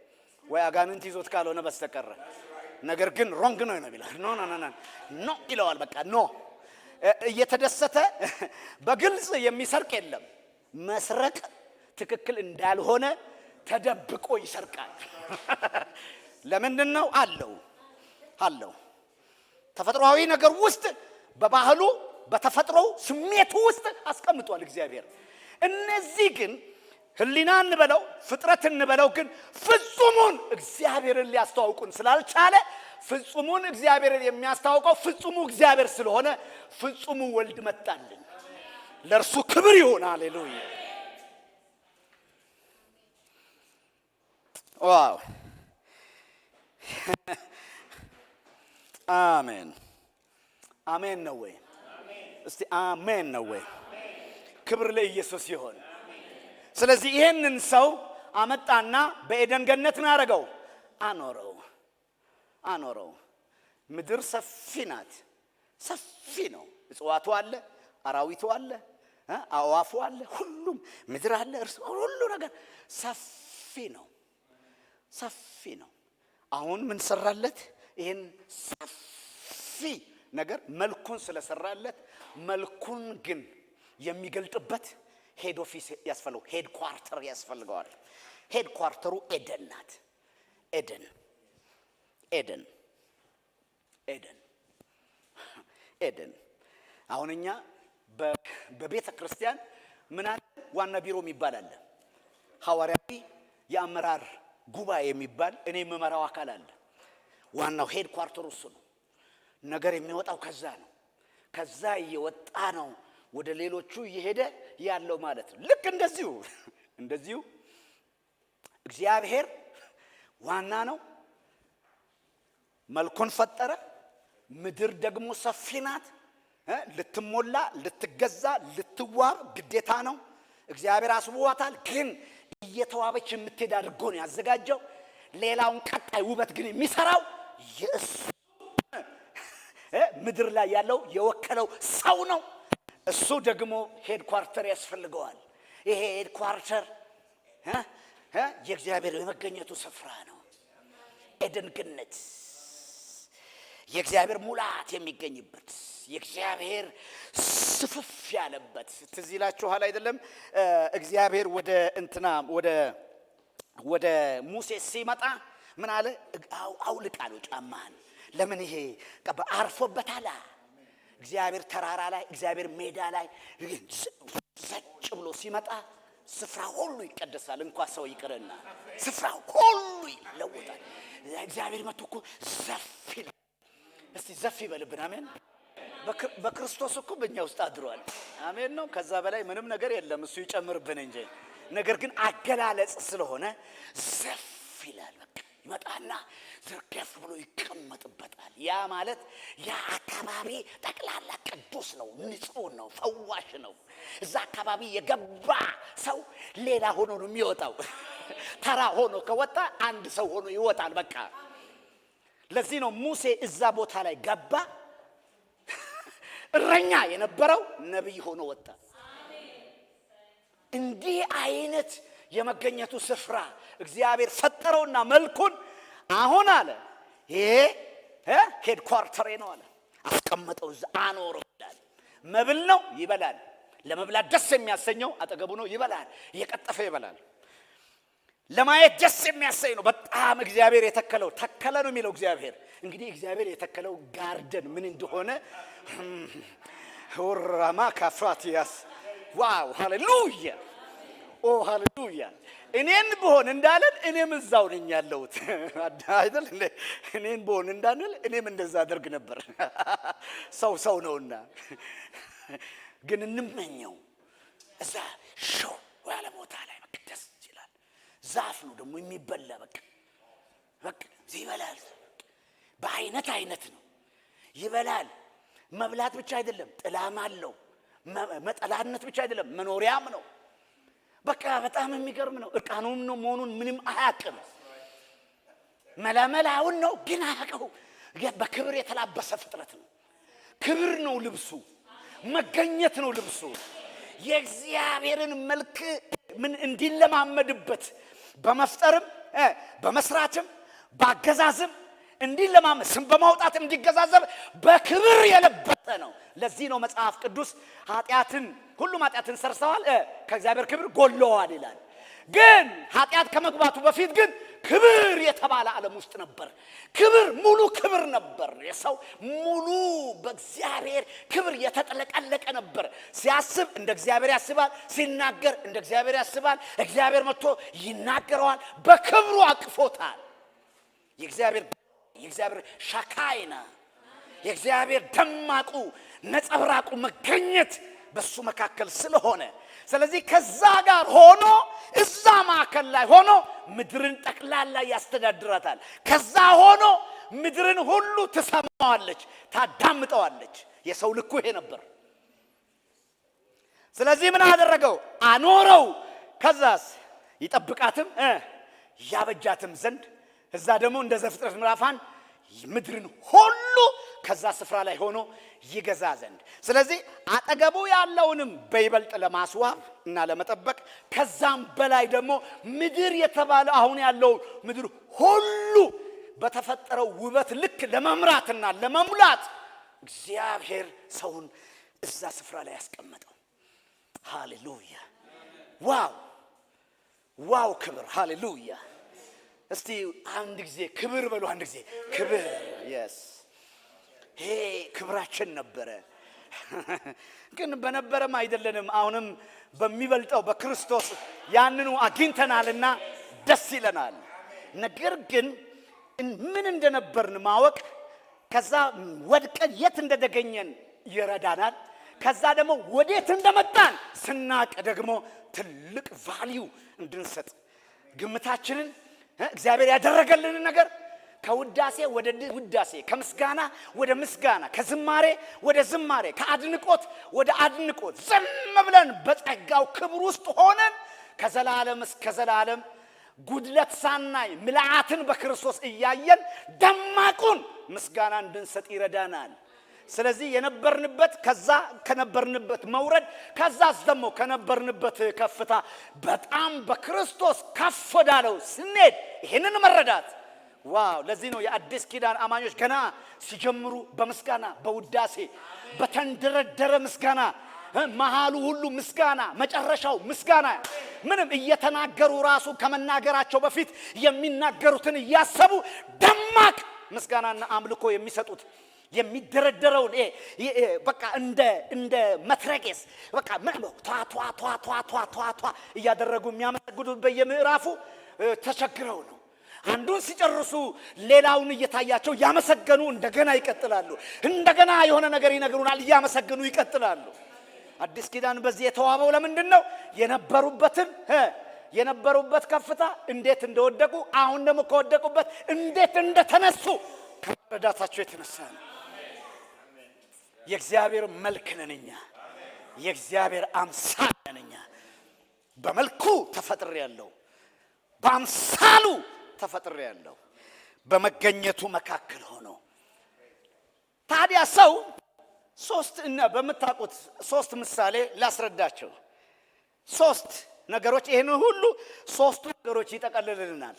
ወይ አጋንንት ይዞት ካልሆነ በስተቀር። ነገር ግን ሮንግ ነው ይላል። ኖ ይለዋል። በቃ ኖ። እየተደሰተ በግልጽ የሚሰርቅ የለም። መስረቅ ትክክል እንዳልሆነ ተደብቆ ይሰርቃል። ለምንድን ነው? አለው ተፈጥሯዊ ነገር ውስጥ በባህሉ በተፈጥሮው ስሜቱ ውስጥ አስቀምጧል እግዚአብሔር። እነዚህ ግን ህሊና እንበለው ፍጥረት እንበለው ግን ፍጹሙን እግዚአብሔርን ሊያስተዋውቁን ስላልቻለ ፍጹሙን እግዚአብሔርን የሚያስተዋውቀው ፍጹሙ እግዚአብሔር ስለሆነ ፍጹሙ ወልድ መጣልን። ለእርሱ ክብር ይሁን። ሃሌሉያ። ዋው አሜን። አሜን ነው ወይ? እስቲ አሜን ነው ወይ? ክብር ለኢየሱስ ይሁን። ስለዚህ ይሄንን ሰው አመጣና በኤደን ገነት ምን አደረገው? አኖረው። ምድር ሰፊ ናት፣ ሰፊ ነው። እጽዋቱ አለ፣ አራዊቱ አለ፣ አዋፉ አለ፣ ሁሉም ምድር አለ፣ ሁሉ ነገር ሰፊ ነው። አሁን ምን ሰራለት? ይሄን ሰፊ ነገር መልኩን ስለሰራለት መልኩን ግን የሚገልጥበት ሄድ ኦፊስ ያስፈልገው፣ ሄድ ኳርተር ያስፈልገዋል። ሄድ ኳርተሩ ኤደን ናት። ኤደን አሁን እኛ በቤተ ክርስቲያን ምን አለ? ዋና ቢሮ የሚባል አለ። ሐዋርያዊ የአመራር ጉባኤ የሚባል እኔ የምመራው አካል አለ። ዋናው ሄድ ኳርተሩ እሱ ነው። ነገር የሚወጣው ከዛ ነው። ከዛ እየወጣ ነው ወደ ሌሎቹ እየሄደ ያለው ማለት ነው። ልክ እንደዚሁ እግዚአብሔር ዋና ነው። መልኩን ፈጠረ። ምድር ደግሞ ሰፊ ናት። ልትሞላ፣ ልትገዛ፣ ልትዋብ ግዴታ ነው። እግዚአብሔር አስቧታል። ግን እየተዋበች የምትሄድ አድርጎ ነው ያዘጋጀው። ሌላውን ቀጣይ ውበት ግን የሚሰራው የእሱ ምድር ላይ ያለው የወከለው ሰው ነው። እሱ ደግሞ ሄድ ኳርተር ያስፈልገዋል። ይሄ ሄድ ኳርተር የእግዚአብሔር የመገኘቱ ስፍራ ነው። ኤደን ገነት የእግዚአብሔር ሙላት የሚገኝበት የእግዚአብሔር ስፍፍ ያለበት። ትዝ ይላችኋል አይደለም? እግዚአብሔር ወደ ሙሴ ሲመጣ ምን አለ? አውልቅ አለው ጫማህን። ለምን? ይሄ አርፎበታል። እግዚአብሔር ተራራ ላይ፣ እግዚአብሔር ሜዳ ላይ ዘጭ ብሎ ሲመጣ ስፍራ ሁሉ ይቀደሳል። እንኳን ሰው ይቅርና ስፍራ ሁሉ ይለወጣል። እግዚአብሔር መጥቶ እኮ ዘፍ ይላል። እስቲ ዘፍ ይበልብን። አሜን። በክርስቶስ እኮ በእኛ ውስጥ አድሯል። አሜን ነው። ከዛ በላይ ምንም ነገር የለም። እሱ ይጨምርብን እንጂ። ነገር ግን አገላለጽ ስለሆነ ዘፍ ይላል። በቃ ይመጣና ዝርገፍ ብሎ ይቀመጥበታል። ያ ማለት ያ አካባቢ ጠቅላላ ቅዱስ ነው፣ ንጹህ ነው፣ ፈዋሽ ነው። እዛ አካባቢ የገባ ሰው ሌላ ሆኖ ነው የሚወጣው። ተራ ሆኖ ከወጣ አንድ ሰው ሆኖ ይወጣል። በቃ ለዚህ ነው ሙሴ እዛ ቦታ ላይ ገባ። እረኛ የነበረው ነብይ ሆኖ ወጣ። እንዲህ አይነት የመገኘቱ ስፍራ እግዚአብሔር ፈጠረውና መልኩን አሁን አለ ይሄ ሄድ ኳርተር ነው አለ። አስቀመጠው፣ እዛ አኖረው ይላል። መብል ነው ይበላል። ለመብላት ደስ የሚያሰኘው አጠገቡ ነው፣ ይበላል። እየቀጠፈ ይበላል። ለማየት ደስ የሚያሰኝ ነው። በጣም እግዚአብሔር የተከለው ተከለ ነው የሚለው እግዚአብሔር። እንግዲህ እግዚአብሔር የተከለው ጋርደን ምን እንደሆነ ወራማ ካፋቲያስ ዋው ሃሌሉያ ኦ ሃሌሉያ። እኔን ብሆን እንዳለን እኔም እዛው ነኝ ያለሁት አይደል? እኔን ብሆን እንዳንል እኔም እንደዛ አደርግ ነበር። ሰው ነውና ግን እንመኘው እዛ ሾው ያለ ቦታ ላይ መቅደስ ይችላል። ዛፍ ነው ደግሞ የሚበላ በቃ ይበላል። በአይነት ነው ይበላል። መብላት ብቻ አይደለም፣ ጥላም አለው። መጠላነት ብቻ አይደለም፣ መኖሪያም ነው። በቃ በጣም የሚገርም ነው። እርቃኑን ነው መሆኑን ምንም አያውቅም። መላመላውን ነው ግን አያውቀው። በክብር የተላበሰ ፍጥረት ነው። ክብር ነው ልብሱ፣ መገኘት ነው ልብሱ። የእግዚአብሔርን መልክ ምን እንዲለማመድበት በመፍጠርም በመስራትም ባገዛዝም እንዲለማመድ ስም በማውጣት እንዲገዛዘብ በክብር የለበጠ ነው። ለዚህ ነው መጽሐፍ ቅዱስ ሁሉም ኃጢአትን ሰርተዋል ከእግዚአብሔር ክብር ጎድለዋል ይላል። ግን ኃጢአት ከመግባቱ በፊት ግን ክብር የተባለ ዓለም ውስጥ ነበር። ሙሉ ክብር ነበር። የሰው ሙሉ በእግዚአብሔር ክብር የተጠለቀለቀ ነበር። ሲያስብ እንደ እግዚአብሔር ያስባል፣ ሲናገር እንደ እግዚአብሔር ያስባል። እግዚአብሔር መጥቶ ይናገረዋል፣ በክብሩ አቅፎታል። የእግዚአብሔር ሻካይና የእግዚአብሔር ደማቁ ነጸብራቁ መገኘት በሱ መካከል ስለሆነ ስለዚህ ከዛ ጋር ሆኖ እዛ ማዕከል ላይ ሆኖ ምድርን ጠቅላላ ያስተዳድራታል። ከዛ ሆኖ ምድርን ሁሉ ትሰማዋለች፣ ታዳምጠዋለች። የሰው ልኩ ይሄ ነበር። ስለዚህ ምን አደረገው? አኖረው። ከዛስ ይጠብቃትም ያበጃትም ዘንድ እዛ ደግሞ እንደ ዘፍጥረት ምዕራፍ 1 ምድርን ሁሉ ከዛ ስፍራ ላይ ሆኖ ይገዛ ዘንድ። ስለዚህ አጠገቡ ያለውንም በይበልጥ ለማስዋብ እና ለመጠበቅ ከዛም በላይ ደግሞ ምድር የተባለ አሁን ያለው ምድር ሁሉ በተፈጠረው ውበት ልክ ለመምራትና ለመሙላት እግዚአብሔር ሰውን እዛ ስፍራ ላይ ያስቀመጠው። ሃሌሉያ! ዋው ክብር! ሃሌሉያ! እስቲ አንድ ጊዜ ክብር በሉ። አንድ ጊዜ ክብር። የስ ይሄ ክብራችን ነበረ። ግን በነበረም አይደለንም። አሁንም በሚበልጠው በክርስቶስ ያንኑ አግኝተናልና ደስ ይለናል። ነገር ግን ምን እንደነበርን ማወቅ ከዛ ወድቀን የት እንደተገኘን ይረዳናል። ከዛ ደግሞ ወዴት እንደመጣን ስናቅ ደግሞ ትልቅ ቫልዩ እንድንሰጥ ግምታችንን እግዚአብሔር ያደረገልን ነገር ከውዳሴ ወደ ውዳሴ ከምስጋና ወደ ምስጋና ከዝማሬ ወደ ዝማሬ ከአድንቆት ወደ አድንቆት ዝም ብለን በጸጋው ክብር ውስጥ ሆነን ከዘላለም እስከ ዘላለም ጉድለት ሳናይ ምልአትን በክርስቶስ እያየን ደማቁን ምስጋና እንድንሰጥ ይረዳናል። ስለዚህ የነበርንበት ከዛ ከነበርንበት መውረድ ከዛስ ደግሞ ከነበርንበት ከፍታ በጣም በክርስቶስ ከፍ ወዳለው ስንሄድ ይሄንን መረዳት ዋው! ለዚህ ነው የአዲስ ኪዳን አማኞች ገና ሲጀምሩ በምስጋና በውዳሴ በተንደረደረ ምስጋና መሃሉ ሁሉ ምስጋና መጨረሻው ምስጋና ምንም እየተናገሩ ራሱ ከመናገራቸው በፊት የሚናገሩትን እያሰቡ ደማቅ ምስጋናና አምልኮ የሚሰጡት የሚደረደረውን በቃ እንደ መትረጌስ በቃ ቷ እያደረጉ የሚያመሰግኑት በየምዕራፉ ተቸግረው ነው። አንዱን ሲጨርሱ ሌላውን እየታያቸው ያመሰገኑ እንደገና ይቀጥላሉ። እንደገና የሆነ ነገር ይነግሩናል፣ ያመሰግኑ ይቀጥላሉ። አዲስ ኪዳን በዚህ የተዋበው ለምንድነው? የነበሩበት ከፍታ እንዴት እንደወደቁ አሁን ደግሞ ከወደቁበት እንዴት እንደተነሱ ከመረዳታቸው የተነሳ ነው። የእግዚአብሔር መልክ ነን እኛ፣ የእግዚአብሔር አምሳል ነን እኛ። በመልኩ ተፈጥሬያለሁ፣ በአምሳሉ ተፈጥሬያለሁ፣ በመገኘቱ መካከል ሆኖ። ታዲያ ሰው በምታውቁት ሶስት ምሳሌ ላስረዳቸው። ሶስት ነገሮች ይሄን ሁሉ ሶስቱ ነገሮች ይጠቀልልልናል።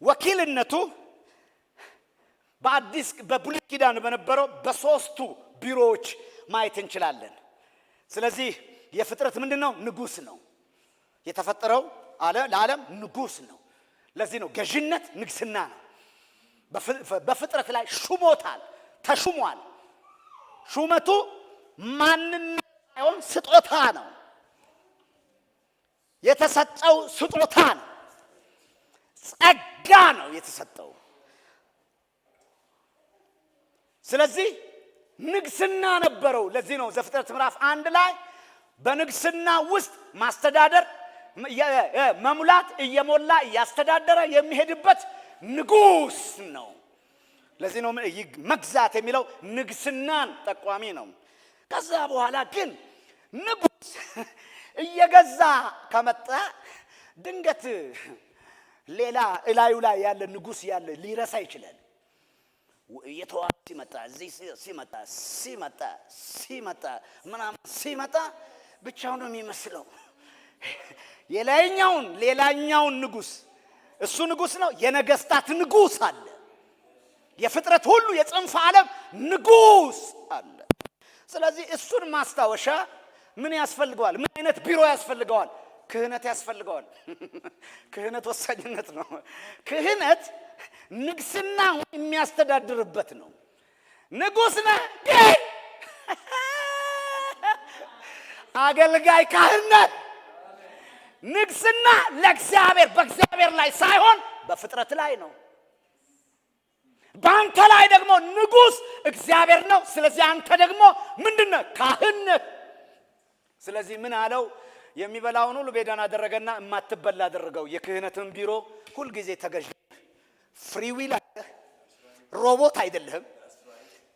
ወኪልነቱ በብሉይ ኪዳን በነበረው በሶስቱ ቢሮዎች ማየት እንችላለን። ስለዚህ የፍጥረት ምንድነው? ንጉስ ነው። የተፈጠረው ለዓለም ንጉስ ነው። ለዚህ ነው ገዥነት ንግስና ነው። በፍጥረት ላይ ሹሞታል፣ ተሹሟል። ሹመቱ ማንነት ሳይሆን ስጦታ ነው። የተሰጠው ስጦታ ነው። ጸጋ ነው የተሰጠው። ስለዚህ ንግስና ነበረው። ለዚህ ነው ዘፍጥረት ምዕራፍ 1 ላይ በንግስና ውስጥ ማስተዳደር መሙላት እየሞላ ያስተዳደረ የሚሄድበት ንጉስ ነው። ለዚህ ነው መግዛት የሚለው ንግስናን ጠቋሚ ነው። ከዛ በኋላ ግን ንጉስ እየገዛ ከመጣ ድንገት ሌላ እላዩ ላይ ያለ ንጉስ ያለ ሊረሳ ይችላል። የተዋብ ሲመጣ ምናምን ሲመጣ ብቻውን ነው የሚመስለው። ሌላኛውን ንጉስ እሱ ንጉስ ነው። የነገስታት ንጉስ አለ። የፍጥረት ሁሉ የጽንፈ ዓለም ንጉስ አለ። ስለዚህ እሱን ማስታወሻ ምን ያስፈልገዋል? ምን አይነት ቢሮ ያስፈልገዋል? ክህነት ያስፈልገዋል። ክህነት ወሳኝነት ነው። ክህነት ንግስና የሚያስተዳድርበት ነው። ንጉስ ነህ ግን አገልጋይ ካህነት ንግስና ለእግዚአብሔር በእግዚአብሔር ላይ ሳይሆን በፍጥረት ላይ ነው። በአንተ ላይ ደግሞ ንጉስ እግዚአብሔር ነው። ስለዚህ አንተ ደግሞ ምንድነው? ካህን። ስለዚህ ምን አለው? የሚበላውን ሁሉ ቤዳን አደረገና የማትበላ አደረገው። የክህነትን ቢሮ ሁልጊዜ ተገዥ። ፍሪ ዊል አለ። ሮቦት አይደለም።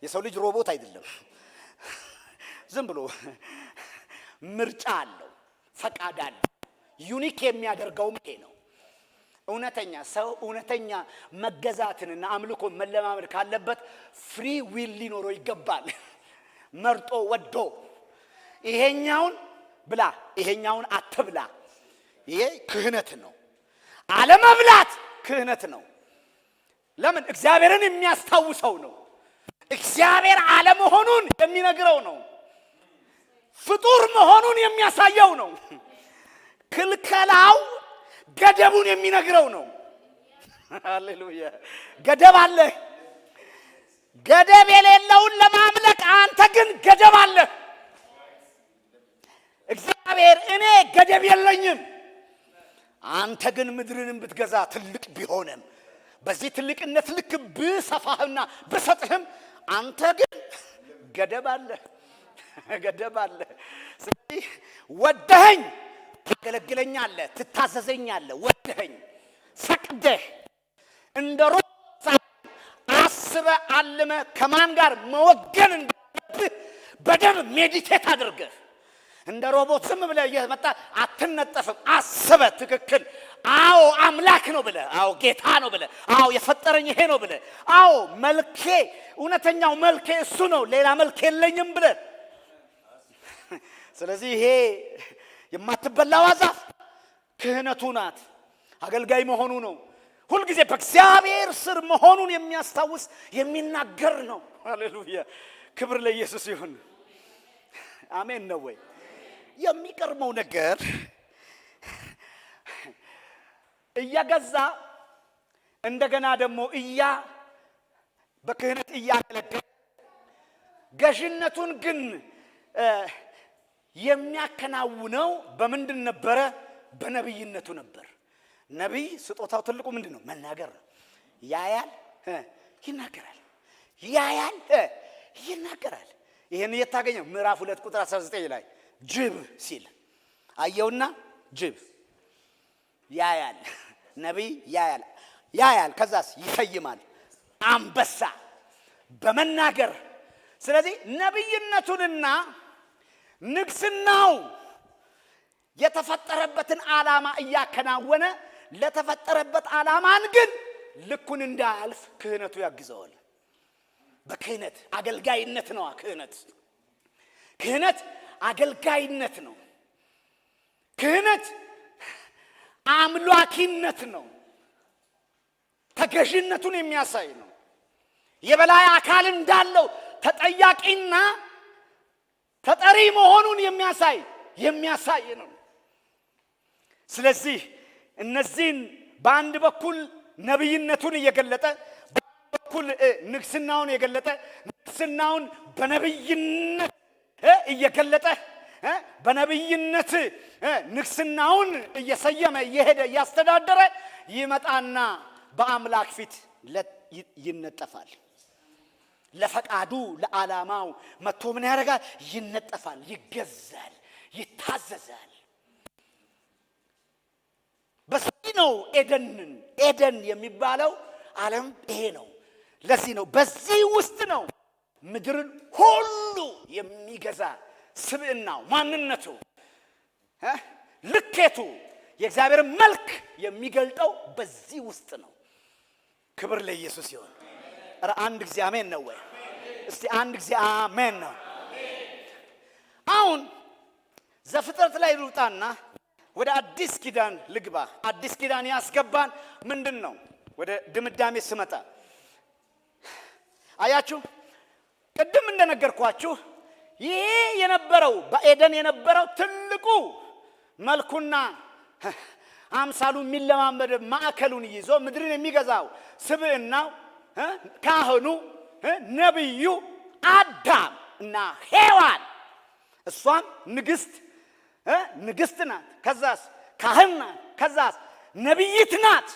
የሰው ልጅ ሮቦት አይደለም። ዝም ብሎ ምርጫ አለው፣ ፈቃድ አለው። ዩኒክ የሚያደርገውም ይሄ ነው። እውነተኛ ሰው እውነተኛ መገዛትንና አምልኮን መለማመድ ካለበት ፍሪ ዊል ሊኖረው ይገባል። መርጦ ወዶ ይሄኛውን ብላ ይሄኛውን አትብላ። ይሄ ክህነት ነው። አለመብላት ክህነት ነው። ለምን? እግዚአብሔርን የሚያስታውሰው ነው። እግዚአብሔር አለመሆኑን የሚነግረው ነው። ፍጡር መሆኑን የሚያሳየው ነው። ክልከላው ገደቡን የሚነግረው ነው። ሃሌሉያ! ገደብ አለ። ገደብ የሌለውን ለማምለክ አንተ ግን ገደብ አለ። እግዚአብሔር እኔ ገደብ የለኝም አንተ ግን ምድርንም ብትገዛ ትልቅ ቢሆንም በዚህ ትልቅነት ልክ ብሰፋህና ብሰጥህም አንተ ግን ገደብ አለ። ስለዚህ ወደኸኝ ታገለግለኛለህ፣ ትታዘዘኛለህ። ወደኸኝ ፈቅደህ እንደ ሮብ አስበህ አልመህ ከማን ጋር መወገን እንዳለብህ በደንብ ሜዲቴት አድርገህ እንደ ሮቦት ዝም ብለህ እየመጣ አትነጠፍም። አስበህ ትክክል አዎ አምላክ ነው ብለህ፣ አዎ ጌታ ነው ብለህ፣ አዎ የፈጠረኝ ይሄ ነው ብለህ፣ አዎ መልኬ እውነተኛው መልኬ እሱ ነው ሌላ መልክ የለኝም ብለህ። ስለዚህ ይሄ የማትበላው ዛፍ ክህነቱ ናት፣ አገልጋይ መሆኑ ነው። ሁልጊዜ በእግዚአብሔር ስር መሆኑን የሚያስታውስ የሚናገር ነው። ሃሌሉያ! ክብር ለኢየሱስ ይሁን። አሜን ነው ወይ? የሚቀርመው ነገር እያገዛ እንደገና ደግሞ በክህነት እያገለገለ ገዥነቱን ግን የሚያከናውነው በምንድን ነበረ? በነብይነቱ ነበር። ነብይ ስጦታው ትልቁ ምንድነው? መናገር ነው። ያያል፣ ይናገራል። ያያል፣ ይናገራል። ይሄን የታገኘው ምዕራፍ 2 ቁጥር 19 ላይ ጅብ ሲል አየውና ጅብ ያያል። ነብይ ያያል ከዛስ ይፈይማል። አንበሳ በመናገር። ስለዚህ ነብይነቱንና ንግስናው የተፈጠረበትን ዓላማ እያከናወነ ለተፈጠረበት ዓላማን ግን ልኩን እንዳያልፍ ክህነቱ ያግዘዋል። በክህነት አገልጋይነት ነው። ክህነት አገልጋይነት ነው። ክህነት አምላኪነት ነው። ተገዥነቱን የሚያሳይ ነው። የበላይ አካል እንዳለው ተጠያቂና ተጠሪ መሆኑን የሚያሳይ ነው። ስለዚህ እነዚህን በአንድ በኩል ነብይነቱን እየገለጠ በአንድ በኩል ንግስናውን የገለጠ ንግስናውን በነብይነት እየገለጠ በነብይነት ንግስናውን እየሰየመ እየሄደ እያስተዳደረ ይመጣና በአምላክ ፊት ይነጠፋል። ለፈቃዱ ለዓላማው መጥቶ ምን ያደርጋል? ይነጠፋል፣ ይገዛል፣ ይታዘዛል። በዚህ ነው ኤደን የሚባለው ዓለም ይሄ ነው። ለዚህ ነው በዚህ ውስጥ ነው ምድርን ሁሉ የሚገዛ ስብዕናው፣ ማንነቱ፣ ልኬቱ የእግዚአብሔር መልክ የሚገልጠው በዚህ ውስጥ ነው። ክብር ለኢየሱስ ይሁን። አንድ ጊዜ አሜን ነው ወይ? እስቲ አንድ ጊዜ አሜን ነው። አሁን ዘፍጥረት ላይ ልውጣና ወደ አዲስ ኪዳን ልግባ። አዲስ ኪዳን ያስገባን ምንድን ነው? ወደ ድምዳሜ ስመጣ አያችሁ፣ ቅድም እንደነገርኳችሁ ይሄ የነበረው በኤደን የነበረው ትልቁ መልኩና አምሳሉ የሚለማመድ ማዕከሉን ይዞ ምድርን የሚገዛው ስብዕናው ካህኑ ነብዩ አዳም እና ሔዋን፣ እሷም ንግስት ናት። ከዛስ ካህን ናት። ከዛስ ነብይት ናት።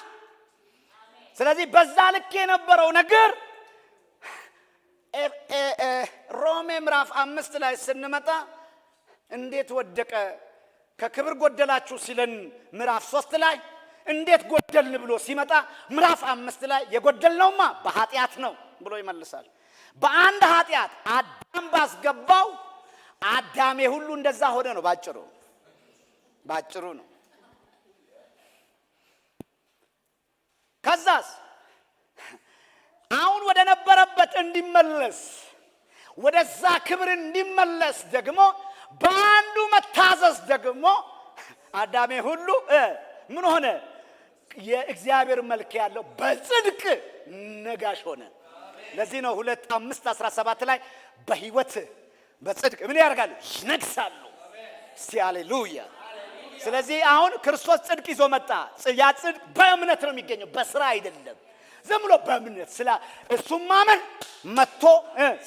ስለዚህ በዛ ልክ የነበረው ነገር ሮሜ ምዕራፍ 5 ላይ ስንመጣ እንዴት ወደቀ ከክብር ጎደላችሁ ሲለን ምዕራፍ 3 ላይ እንዴት ጎደልን ብሎ ሲመጣ ምዕራፍ 5 ላይ የጎደልነውማ በኃጢአት ነው ብሎ ይመልሳል። በአንድ ኃጢአት አዳም ባስገባው አዳሜ ሁሉ እንደዛ ሆነ ነው ባጭሩ ነው። ከዛስ አሁን ወደ ነበረበት እንዲመለስ ወደዛ ክብር እንዲመለስ ደግሞ በአንዱ መታዘዝ ደግሞ አዳሜ ሁሉ ምን ሆነ? የእግዚአብሔር መልክ ያለው በጽድቅ ነጋሽ ሆነ። ለዚህ ነው 2:5-17 ላይ በሕይወት በጽድቅ ምን ያደርጋሉ? ይነግሳሉ። እስቲ ሃሌሉያ። ስለዚህ አሁን ክርስቶስ ጽድቅ ይዞ መጣ። ያ ጽድቅ በእምነት ነው የሚገኘው፣ በስራ አይደለም። ዝም ብሎ በእምነት ስለ እሱም ማመን መጥቶ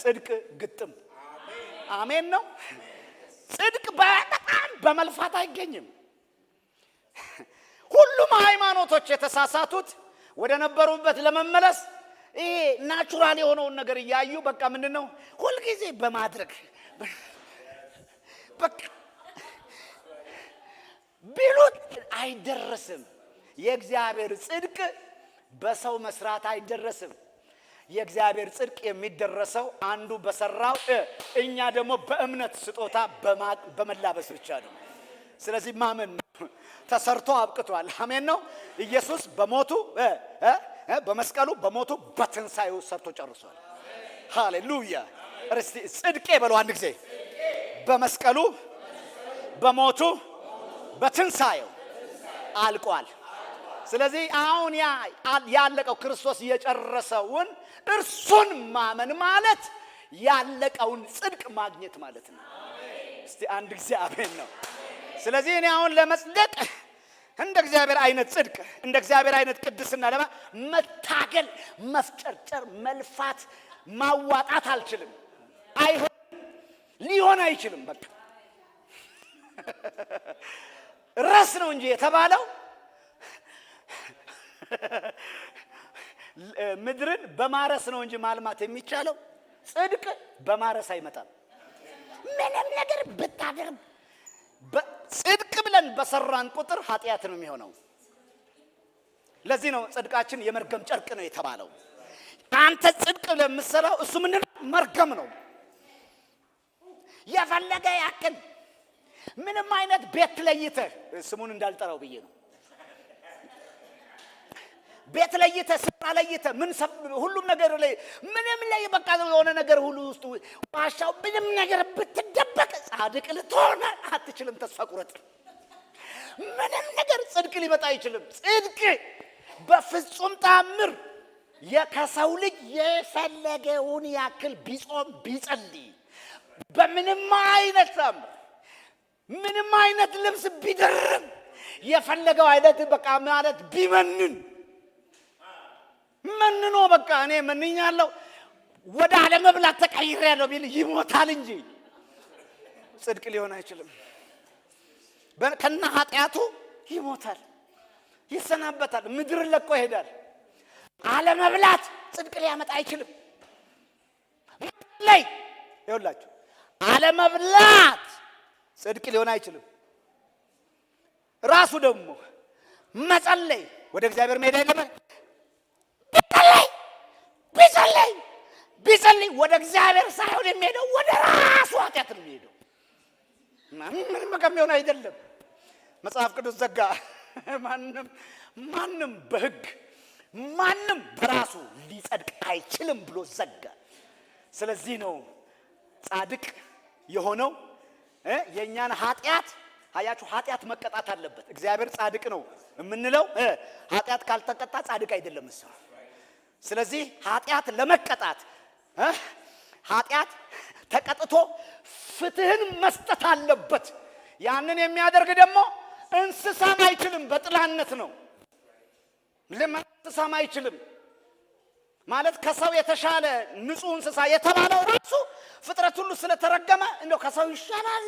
ጽድቅ ግጥም። አሜን ነው። ጽድቅ በጣም በመልፋት አይገኝም። ሁሉ ሁሉም ሃይማኖቶች የተሳሳቱት ወደ ነበሩበት ለመመለስ ይሄ ናቹራል የሆነውን ነገር ያዩ በቃ ምንድነው ሁሉ ጊዜ በማድረግ በቃ ቢሉት አይደረስም። የእግዚአብሔር ጽድቅ በሰው መስራት አይደረስም። የእግዚአብሔር ጽድቅ የሚደረሰው አንዱ በሰራው እኛ ደግሞ በእምነት ስጦታ በመላበስ ብቻ ነው። ስለዚህ ማመን ተሰርቶ አብቅቷል። አሜን ነው። ኢየሱስ በሞቱ በመስቀሉ በሞቱ በትንሳኤው ሰርቶ ጨርሷል። ሃሌሉያ። እስቲ ጽድቄ በለው አንድ ጊዜ። በመስቀሉ በሞቱ በትንሳኤው አልቋል። ስለዚህ አሁን ያለቀው ክርስቶስ የጨረሰውን እርሱን ማመን ማለት ያለቀውን ጽድቅ ማግኘት ማለት ነው። እስቲ አንድ ጊዜ አሜን ነው። ስለዚህ እኔ አሁን ለመጽደቅ እንደ እግዚአብሔር አይነት ጽድቅ እንደ እግዚአብሔር አይነት ቅድስና መታገል፣ መፍጨርጨር፣ መልፋት፣ ማዋጣት አልችልም። አይሆን ሊሆን አይችልም። በቃ ራስ ነው እንጂ የተባለው ምድርን በማረስ ነው እንጂ ማልማት የሚቻለው ጽድቅ በማረስ አይመጣም። ምንም ነገር ብታደርግ ጽድቅ ብለን በሰራን ቁጥር ኃጢአት ነው የሚሆነው። ለዚህ ነው ጽድቃችን የመርገም ጨርቅ ነው የተባለው። አንተ ጽድቅ ብለን የምትሰራው እሱ ምንድን ነው? መርገም ነው። የፈለገ ያክል ምንም አይነት ቤት ለይተህ ስሙን እንዳልጠራው ብዬ ነው። ቤት ለይተህ ስራ ለይተህ ምን ሁሉም ነገር ላይ ምንም ላይ በቃ የሆነ ነገር ሁሉ ውስጥ ዋሻው ምንም ነገር ብትደበቅ ጻድቅ ልትሆን አትችልም። ተስፋ ቁረጥ። ምንም ነገር ጽድቅ ሊመጣ አይችልም። ጽድቅ በፍጹም ታምር የከሰው ልጅ የፈለገውን ያክል ቢጾም ቢጸልይ በምንም አይነት ታምር ምንም አይነት ልብስ ቢደርም የፈለገው አይነት በቃ ማለት ቢመንን መንኖ በቃ እኔ መንኛለሁ ወደ አለመብላት ተቀይሬያለሁ ቢል ይሞታል እንጂ ጽድቅ ሊሆን አይችልም። ከነ ኃጢአቱ ይሞታል፣ ይሰናበታል፣ ምድር ለቆ ይሄዳል። አለመብላት ጽድቅ ሊያመጣ አይችልም። ላይ ይኸውላችሁ አለመብላት ጽድቅ ሊሆን አይችልም። ራሱ ደግሞ መጸለይ ወደ እግዚአብሔር መሄድ አይደለም። ቢጸልይ ወደ እግዚአብሔር ሳይሆን የሚሄደው ወደ ራሱ ኃጢአት ነው የሚሄደው። ምንም ከሚሆን አይደለም። መጽሐፍ ቅዱስ ዘጋ። ማንም በሕግ ማንም በራሱ ሊጸድቅ አይችልም ብሎ ዘጋ። ስለዚህ ነው ጻድቅ የሆነው የኛን ኃጢአት አያችሁ፣ ኃጢአት መቀጣት አለበት። እግዚአብሔር ጻድቅ ነው የምንለው ኃጢአት ካልተቀጣ ጻድቅ አይደለም እሱ። ስለዚህ ኃጢአት ለመቀጣት ኃጢአት ተቀጥቶ ፍትህን መስጠት አለበት። ያንን የሚያደርግ ደግሞ እንስሳም አይችልም፣ በጥላነት ነው። እንስሳም አይችልም ማለት ከሰው የተሻለ ንጹህ እንስሳ የተባለው ራሱ ፍጥረት ሁሉ ስለተረገመ እንደው ከሰው ይሻላል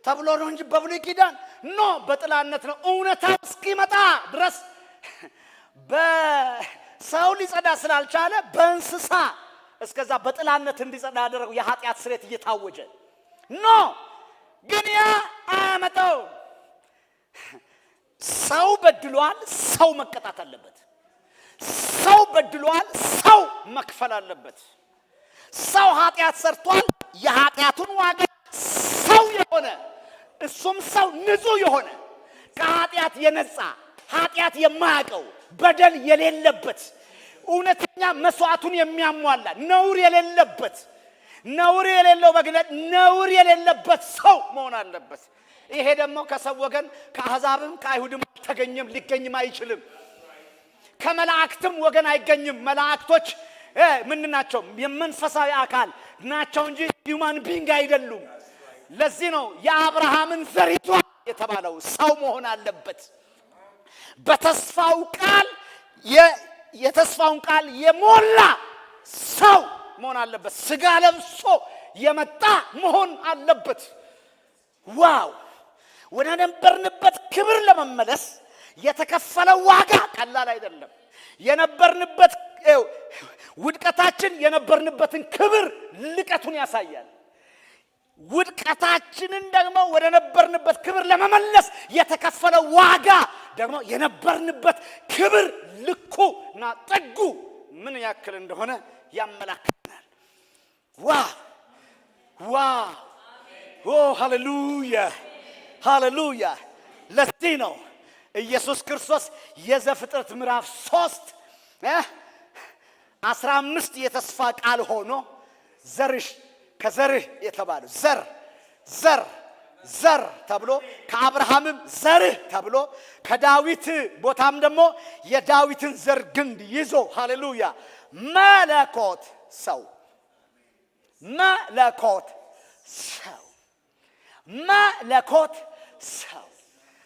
ተብሎ ነው እንጂ በብሉይ ኪዳን በጥላነት ነው። እውነታው እስኪመጣ ድረስ በሰው ሊጸዳ ስላልቻለ በእንስሳ እስከዛ በጥላነት እንዲጸዳ ያደረገው የኃጢአት ስርየት እየታወጀ ግን ያ አመጣው። ሰው በድሏል፣ ሰው መቀጣት አለበት። ሰው በድሏል፣ ሰው መክፈል አለበት። ሰው ኃጢአት ሰርቷል፣ የኃጢአቱን ዋጋ ሰው የሆነ እሱም ሰው ንጹህ የሆነ ከኃጢአት የነጻ ኃጢአት የማያውቀው በደል የሌለበት እውነተኛ መስዋዕቱን የሚያሟላ ነውር የሌለበት ነውር የሌለው በግለት ነውር የሌለበት ሰው መሆን አለበት። ይሄ ደግሞ ከሰው ወገን ከአሕዛብም ከአይሁድም ተገኘም ሊገኝም አይችልም። ከመላእክትም ወገን አይገኝም። መላእክቶች ምን ናቸው? የመንፈሳዊ አካል ናቸው እንጂ ሂውማን ቢንግ አይደሉም። ለዚህ ነው የአብርሃምን ዘር ይዟል የተባለው ሰው መሆን አለበት። በተስፋው ቃል የተስፋውን ቃል የሞላ ሰው መሆን አለበት። ስጋ ለብሶ የመጣ መሆን አለበት። ዋው! ወደ ነበርንበት ክብር ለመመለስ የተከፈለው ዋጋ ቀላል አይደለም። የነበርንበት ውድቀታችን የነበርንበትን ክብር ልቀቱን ያሳያል። ውድቀታችንን ደግሞ ወደ ነበርንበት ክብር ለመመለስ የተከፈለው ዋጋ ደግሞ የነበርንበት ክብር ልኩና ጥጉ ምን ያክል እንደሆነ ያመላክተናል። ኦ ሃሌሉያ ሃሌሉያ። ለዚህ ነው ኢየሱስ ክርስቶስ የዘፍጥረት ምዕራፍ 3:15 የተስፋ ቃል ሆኖ ዘርሽ ከዘርህ የተባለው ዘር ተብሎ ከአብርሃምም ዘርህ ተብሎ ከዳዊት ቦታም ደግሞ የዳዊትን ዘር ግንድ ይዞ ሃሌሉያ መለኮት ሰው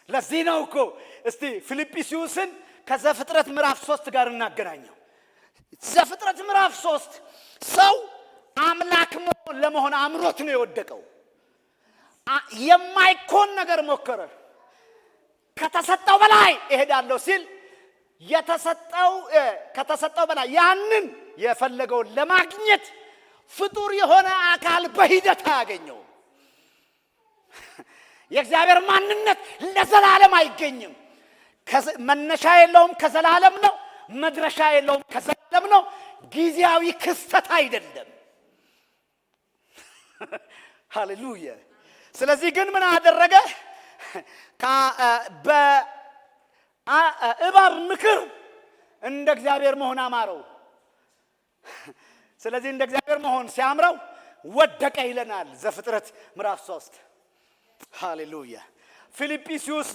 ለዚህ ነው እኮ እስቲ ፊልጵስዩስን ከዘፍጥረት ምዕራፍ 3 ጋር እናገናኘው። ዘፍጥረት ምዕራፍ 3 ሰው አምላክ ለመሆን አምሮት ነው የወደቀው። የማይኮን ነገር ሞከረ። ከተሰጠው በላይ እሄዳለሁ ሲል ከተሰጠው በላይ ያንን የፈለገውን ለማግኘት ፍጡር የሆነ አካል በሂደት አያገኘው። የእግዚአብሔር ማንነት ለዘላለም አይገኝም። መነሻ የለውም፣ ከዘላለም ነው። መድረሻ የለውም፣ ከዘላለም ነው። ጊዜያዊ ክስተት አይደለም። ሃሌሉያ። ስለዚህ ግን ምን አደረገ? በእባብ ምክር እንደ እግዚአብሔር መሆን አማረው። ስለዚህ እንደ እግዚአብሔር መሆን ሲያምረው ወደቀ ይለናል ዘፍጥረት ምዕራፍ 3። ሃሌሉያ። ፊልጵስዩስ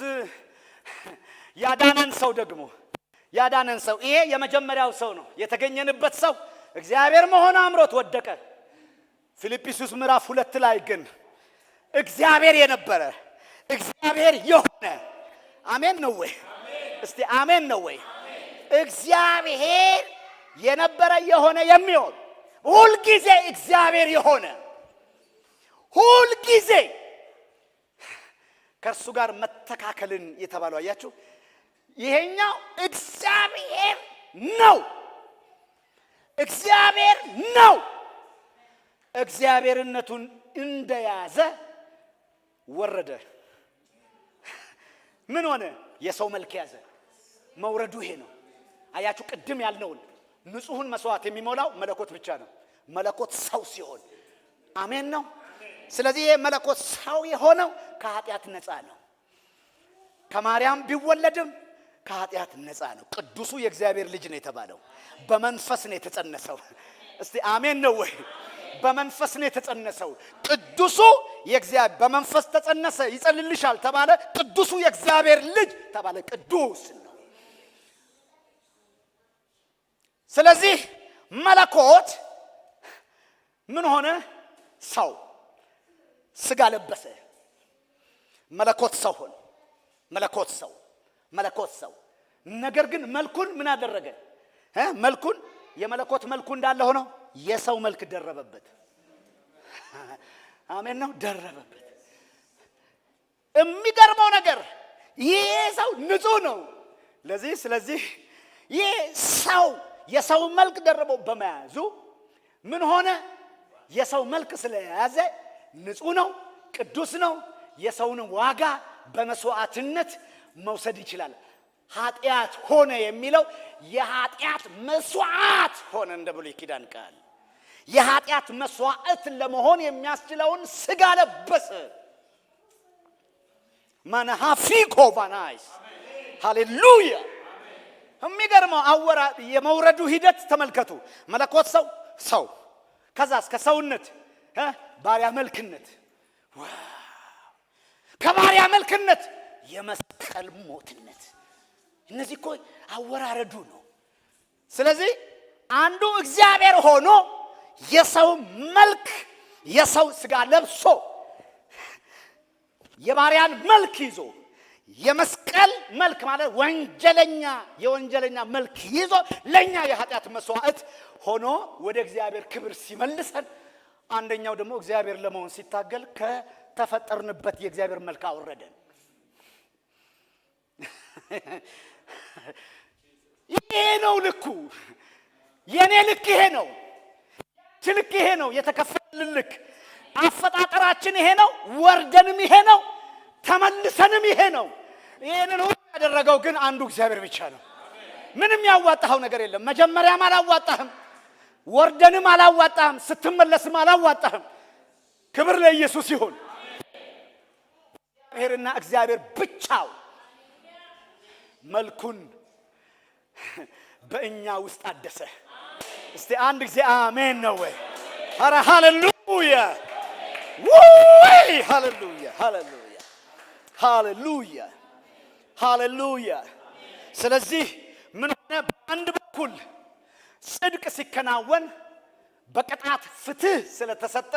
ያዳነን ሰው ይሄ የመጀመሪያው ሰው ነው የተገኘንበት ሰው እግዚአብሔር መሆን አምሮት ወደቀ። ፊልጵስዩስ ምዕራፍ 2 ላይ ግን እግዚአብሔር የነበረ እግዚአብሔር የሆነ አሜን ነው ወይ? እስቲ አሜን ነው ወይ? እግዚአብሔር የነበረ የሆነ የሚሆን ሁል ጊዜ እግዚአብሔር የሆነ ሁል ጊዜ ከእርሱ ጋር መተካከልን የተባለው አያችሁ። ይሄኛው እግዚአብሔር ነው። እግዚአብሔርነቱን እንደያዘ ወረደ። ምን ሆነ? የሰው መልክ ያዘ። መውረዱ ይሄ ነው። አያችሁ ቅድም ያልነውን ንጹሕን መስዋዕት የሚሞላው መለኮት ብቻ ነው። መለኮት ሰው ሲሆን አሜን ነው። ስለዚህ ይሄ መለኮት ሰው የሆነው ከኃጢአት ነፃ ነው። ከማርያም ቢወለድም ከኃጢአት ነፃ ነው። ቅዱሱ የእግዚአብሔር ልጅ ነው የተባለው። በመንፈስ ነው የተጸነሰው። እስቲ አሜን ነው ወይ? በመንፈስ ነው የተጸነሰው። ቅዱሱ የእግዚአብሔር በመንፈስ ተጸነሰ ይጸልልሻል ተባለ። ቅዱሱ የእግዚአብሔር ልጅ ተባለ። ቅዱስ ነው። ስለዚህ መለኮት ምን ሆነ? ሰው ስጋ ለበሰ። መለኮት ሰው ሆነ። መለኮት ሰው ነገር ግን መልኩን ምን አደረገ? መልኩን የመለኮት መልኩ እንዳለ ሆኖ የሰው መልክ ደረበበት። አሜን ነው። ደረበበት። የሚገርመው ነገር ይሄ ሰው ንጹህ ነው። ስለዚህ ይሄ ሰው የሰው መልክ ደረበው በመያዙ ምን ሆነ? የሰው መልክ ስለያዘ ንጹህ ነው፣ ቅዱስ ነው። የሰውን ዋጋ በመስዋዕትነት መውሰድ ይችላል። ኃጢአት ሆነ የሚለው የኃጢአት መስዋዕት ሆነ እንደ ብሉይ ኪዳን ቃል የኃጢአት መስዋዕት ለመሆን የሚያስችለውን ስጋ ለበሰ። ማናሃፊኮ ባናይስ ሃሌሉያ። የሚገርመው የመውረዱ ሂደት ተመልከቱ። መለኮት ሰው ከዛ እስከ ሰውነት ባሪያ መልክነት፣ ከባሪያ መልክነት የመስቀል ሞትነት። እነዚህ እኮ አወራረዱ ነው። ስለዚህ አንዱ እግዚአብሔር ሆኖ የሰው መልክ የሰው ስጋ ለብሶ የባሪያን መልክ ይዞ የመስቀል መልክ ማለት የወንጀለኛ መልክ ይዞ ለኛ የኃጢአት መስዋዕት ሆኖ ወደ እግዚአብሔር ክብር ሲመልሰን፣ አንደኛው ደግሞ እግዚአብሔር ለመሆን ሲታገል ከተፈጠርንበት የእግዚአብሔር መልክ አወረደን። ይሄ ነው ልኩ። የኔ ልክ ይሄ ነው። ልክ ይሄ ነው። የተከፈለን ልክ አፈጣጠራችን ይሄ ነው። ወርደንም ይሄ ነው። ተመልሰንም ይሄ ነው። ይሄንን ሁሉ ያደረገው ግን አንዱ እግዚአብሔር ብቻ ነው። ምንም ያዋጣው ነገር የለም። መጀመሪያም አላዋጣህም፣ ወርደንም አላዋጣህም፣ ስትመለስም አላዋጣህም። ክብር ለኢየሱስ ይሁን። እግዚአብሔርና እግዚአብሔር ብቻው መልኩን በእኛ ውስጥ አደሰ። እስቲ አንድ ጊዜ አሜን ነው ወይ? ኧረ ሃሌሉያ! ወይ ሃሌሉያ! ሃሌሉያ! ሃሌሉያ! ሃሌሉያ! ስለዚህ ምን ሆነ? በአንድ በኩል ጽድቅ ሲከናወን በቅጣት ፍትህ ስለተሰጠ፣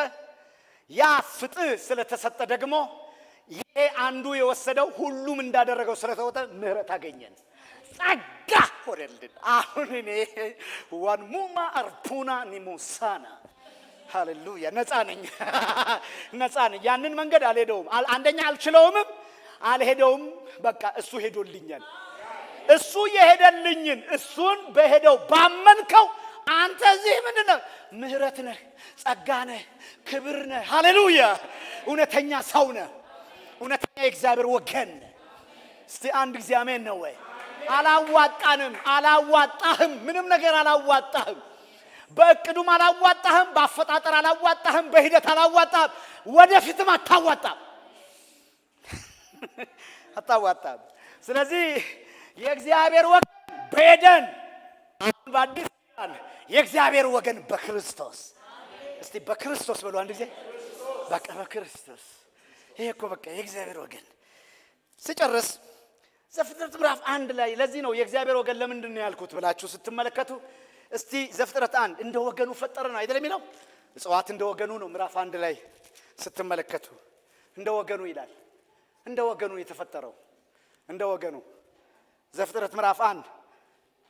ያ ፍትህ ስለተሰጠ ደግሞ ይሄ አንዱ የወሰደው ሁሉም እንዳደረገው ስለተወጠ ምህረት አገኘን፣ ጸጋ ሆነልን። አሁን እኔ ዋንሙማ አርፑና ኒሙሳና ሃሌሉያ ነፃ ነኝ፣ ነፃ ነኝ። ያንን መንገድ አልሄደውም። አንደኛ አልችለውምም፣ አልሄደውም። በቃ እሱ ሄዶልኛል። እሱ የሄደልኝን እሱን በሄደው ባመንከው አንተ እዚህ ምንድነው? ምህረት ነህ፣ ጸጋ ነህ፣ ክብር ነህ። ሃሌሉያ! እውነተኛ ሰው ነህ፣ እውነተኛ የእግዚአብሔር ወገን ነህ። እስቲ አንድ ጊዜ አሜን ነው ወይ? አላዋጣንም፣ አላዋጣህም፣ ምንም ነገር አላዋጣህም። በእቅዱም አላዋጣህም፣ በአፈጣጠር አላዋጣህም፣ በሂደት አላዋጣህም፣ ወደፊትም አታዋጣም፣ አታዋጣም። ስለዚህ የእግዚአብሔር ወገን በኤደን አሁን በአዲስ ኪዳን የእግዚአብሔር ወገን በክርስቶስ። እስቲ በክርስቶስ በሉ አንድ ጊዜ። በቃ በክርስቶስ። ይሄ እኮ በቃ የእግዚአብሔር ወገን። ስጨርስ ዘፍጥረት ምዕራፍ 1 ላይ ለዚህ ነው የእግዚአብሔር ወገን ለምንድን ነው ያልኩት ብላችሁ ስትመለከቱ እስቲ ዘፍጥረት 1 እንደ ወገኑ ፈጠረ ነው አይደል የሚለው? እጽዋት እንደ ወገኑ ነው። ምዕራፍ 1 ላይ ስትመለከቱ እንደ ወገኑ ይላል። እንደ ወገኑ የተፈጠረው እንደ ወገኑ። ዘፍጥረት ምዕራፍ 1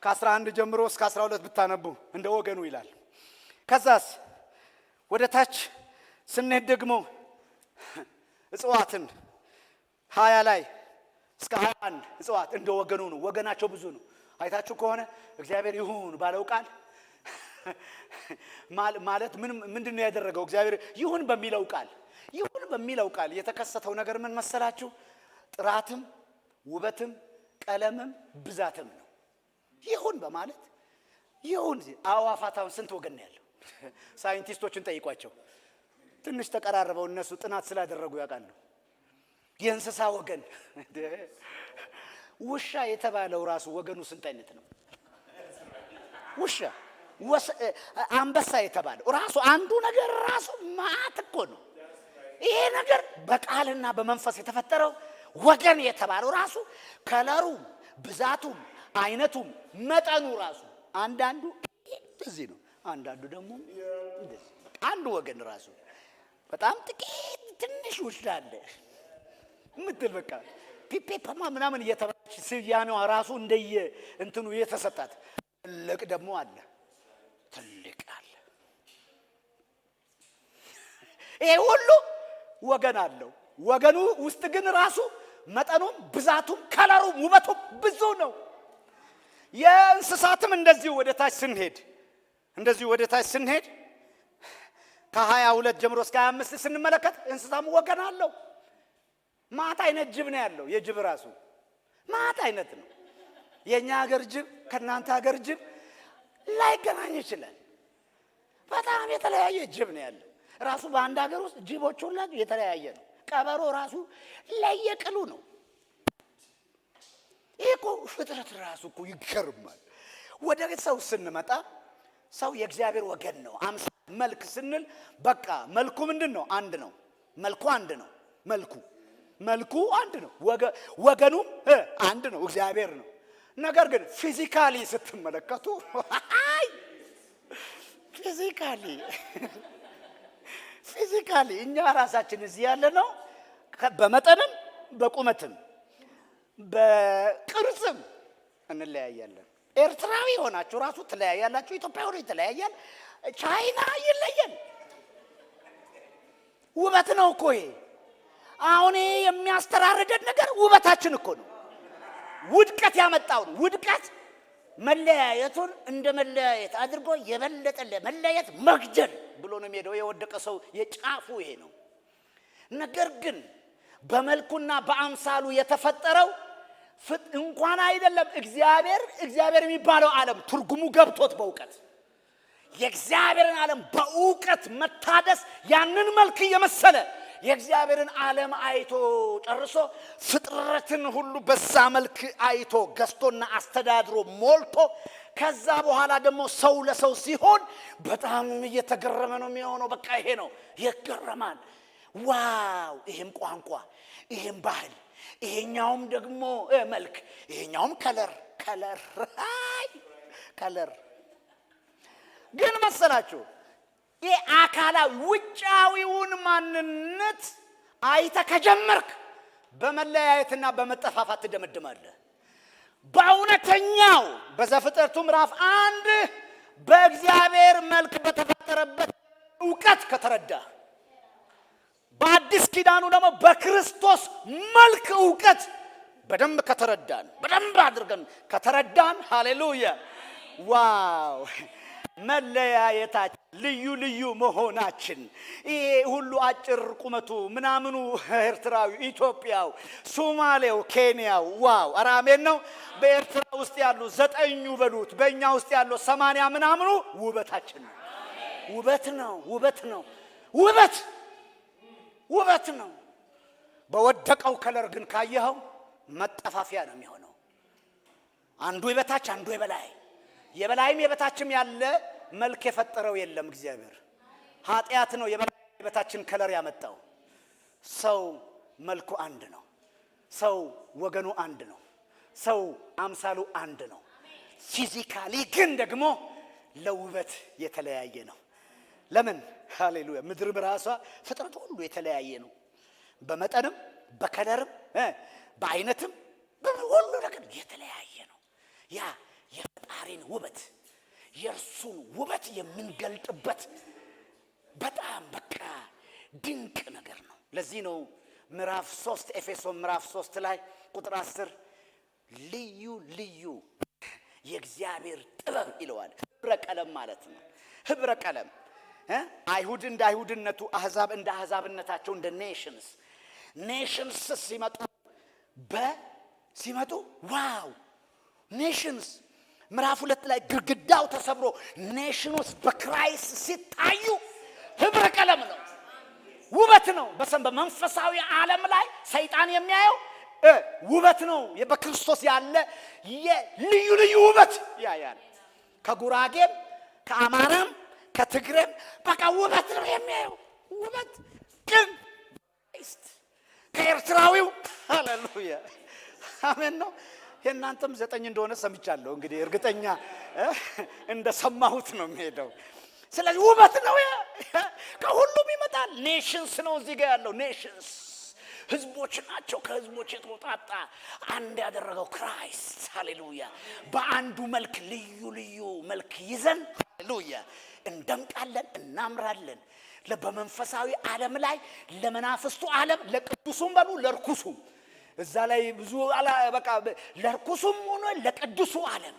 ከ11 ጀምሮ እስከ 12 ብታነቡ እንደ ወገኑ ይላል። ከዛስ ወደ ታች ስንሄድ ደግሞ እጽዋትን 20 ላይ እስከ 21 እጽዋት እንደ ወገኑ ነው። ወገናቸው ብዙ ነው። አይታችሁ ከሆነ እግዚአብሔር ይሁን ባለው ቃል ማለት ምንድን ነው ያደረገው? እግዚአብሔር ይሁን በሚለው ቃል የተከሰተው ነገር ምን መሰላችሁ? ጥራትም ውበትም ቀለምም ብዛትም ነው። ይሁን በማለት ይሁን። አዋፋታውን ስንት ወገን ነው ያለው? ሳይንቲስቶችን ጠይቋቸው። ትንሽ ተቀራርበው እነሱ ጥናት ስላደረጉ ያውቃሉ። የእንስሳ ወገን ውሻ የተባለው ራሱ ወገኑ ስንት አይነት ነው? ውሻ አንበሳ የተባለው ራሱ አንዱ ነገር ራሱ ማት እኮ ነው። ይሄ ነገር በቃልና በመንፈስ የተፈጠረው ወገን የተባለው ራሱ ከለሩ፣ ብዛቱም፣ አይነቱም፣ መጠኑ ራሱ አንዳንዱ እዚህ ነው፣ አንዳንዱ ደግሞ እንደዚህ። አንዱ ወገን ራሱ በጣም ጥቂት ትንሽ ውሻ አለ ምትል በቃ ፒፒ ፓማ ምናምን እየተባለች ስያሜዋ ራሱ እንደየ እንትኑ የተሰጣት። ትልቅ ደግሞ አለ፣ ትልቅ አለ። ይሄ ሁሉ ወገን አለው። ወገኑ ውስጥ ግን ራሱ መጠኑም ብዛቱም ከለሩም ውበቱም ብዙ ነው። የእንስሳትም እንደዚሁ ወደ ታች ስንሄድ ከ22 ጀምሮ እስከ 25 ስንመለከት እንስሳም ወገን አለው። ማት አይነት ጅብ ነው ያለው። የጅብ ራሱ ማት አይነት ነው። የኛ ሀገር ጅብ ከናንተ ሀገር ጅብ ላይገናኝ ይችላል። በጣም የተለያየ ጅብ ነው ያለው። ራሱ በአንድ ሀገር ውስጥ ጅቦች ሁሉ የተለያየ ነው። ቀበሮ ራሱ ለየቅሉ ነው። ይሄ ፍጥረት ራሱ እኮ ይገርማል። ወደ ሰው ስንመጣ ሰው የእግዚአብሔር ወገን ነው። አምሳ መልክ ስንል በቃ መልኩ ምንድነው? አንድ ነው። መልኩ አንድ ነው። መልኩ አንድ ነው። ወገኑ አንድ ነው፣ እግዚአብሔር ነው። ነገር ግን ፊዚካሊ ስትመለከቱ ፊዚካሊ እኛ ራሳችን እዚህ ያለ ነው በመጠንም በቁመትም በቅርጽም እንለያያለን። ኤርትራዊ ሆናችሁ ራሱ ትለያያላችሁ። ኢትዮጵያ ሆኖ ይተለያያል። ቻይና ይለያል። ውበት ነው እኮ ይሄ። አሁን የሚያስተራርደን ነገር ውበታችን እኮ ነው። ውድቀት ያመጣውን ውድቀት መለያየቱን እንደ መለያየት አድርጎ የበለጠ ለመለያየት መግደል ብሎ ነው የሚሄደው። የወደቀ ሰው የጫፉ ይሄ ነው። ነገር ግን በመልኩና በአምሳሉ የተፈጠረው እንኳን አይደለም እግዚአብሔር የሚባለው ዓለም ትርጉሙ ገብቶት በእውቀት የእግዚአብሔርን ዓለም በእውቀት መታደስ ያንን መልክ የመሰለ የእግዚአብሔርን ዓለም አይቶ ጨርሶ ፍጥረትን ሁሉ በዛ መልክ አይቶ ገዝቶና አስተዳድሮ ሞልቶ ከዛ በኋላ ደግሞ ሰው ለሰው ሲሆን በጣም እየተገረመ ነው የሚሆነው። በቃ ይሄ ነው ይገረማል። ዋው! ይሄም ቋንቋ፣ ይሄም ባህል፣ ይሄኛውም ደግሞ መልክ፣ ይሄኛውም ከለር ግን መሰላችሁ ይሄ አካላዊ ውጫዊውን ማንነት አይተ ከጀመርክ በመለያየትና በመጠፋፋት ትደመድማለህ። በእውነተኛው በዘፍጥረቱ ምዕራፍ 1 በእግዚአብሔር መልክ በተፈጠረበት ዕውቀት ከተረዳ በአዲስ ኪዳኑ ደግሞ በክርስቶስ መልክ ዕውቀት በደንብ ከተረዳን በደንብ አድርገን ከተረዳን ሃሌሉያ ዋው መለያየታችን ልዩ መሆናችን ይሄ ሁሉ አጭር ቁመቱ ምናምኑ ኤርትራዊ ኢትዮጵያው ሶማሌው ኬንያው ዋው አራሜን ነው። በኤርትራ ውስጥ ያሉ 9 በሉት በእኛ ውስጥ ያለው 80 ምናምኑ ውበታችን ነው። ውበት ነው። በወደቀው ከለር ግን ካየኸው መጠፋፊያ ነው የሚሆነው። አንዱ የበታች አንዱ የበላይም የበታችም ያለ መልክ የፈጠረው የለም እግዚአብሔር። ኃጢአት ነው የበታችን ከለር ያመጣው። ሰው መልኩ አንድ ነው። ሰው ወገኑ አንድ ነው። ሰው አምሳሉ አንድ ነው። ፊዚካሊ ግን ደግሞ ለውበት የተለያየ ነው። ለምን? ሃሌሉያ! ምድር በራሷ ፍጥረት ሁሉ የተለያየ ነው። በመጠንም በከለርም በአይነትም ሁሉ ነገር የተለያየ ነው። ያ የፈጣሪን ውበት የእርሱን ውበት የምንገልጥበት በጣም በቃ ድንቅ ነገር ነው። ለዚህ ነው ምዕራፍ 3 ኤፌሶን ምዕራፍ 3 ላይ ቁጥር 10 ልዩ የእግዚአብሔር ጥበብ ይለዋል። ህብረ ቀለም ማለት ነው። ህብረ ቀለም አይሁድ እንደ አይሁድነቱ አህዛብ እንደ አህዛብነታቸው እንደ ኔሽንስ ሲመጡ ዋው ኔሽንስ ምዕራፍ 2 ላይ ግድግዳው ተሰብሮ ኔሽኖስ በክራይስት ሲታዩ ህብረ ቀለም ነው፣ ውበት ነው። በመንፈሳዊ ዓለም ላይ ሰይጣን የሚያየው ውበት ነው። በክርስቶስ ያለ ልዩ ውበት ያያል። ከጉራጌም ከአማራም ከትግሬም በቃ ውበት ነው የሚያየው። ውበት ግን ከኤርትራዊው ሃሌሉያ አሜን ነው። የእናንተም 9 እንደሆነ ሰምቻለሁ። እንግዲህ እርግጠኛ እንደሰማሁት ነው የሚሄደው። ስለዚህ ውበት ነው ከሁሉም ይመጣል። ኔሽንስ ነው እዚህ ጋር ያለው ኔሽንስ ህዝቦች ናቸው። ከህዝቦች የተወጣጣ አንድ ያደረገው ክራይስት ሃሌሉያ። በአንዱ መልክ ልዩ መልክ ይዘን ሃሌሉያ እንደምቃለን፣ እናምራለን። በመንፈሳዊ ዓለም ላይ ለመናፍስቱ ዓለም ለቅዱሱም በሉ ለርኩሱም እዛ ላይ ብዙ በቃ ለርኩሱም ሆኖ ለቅዱሱ ዓለም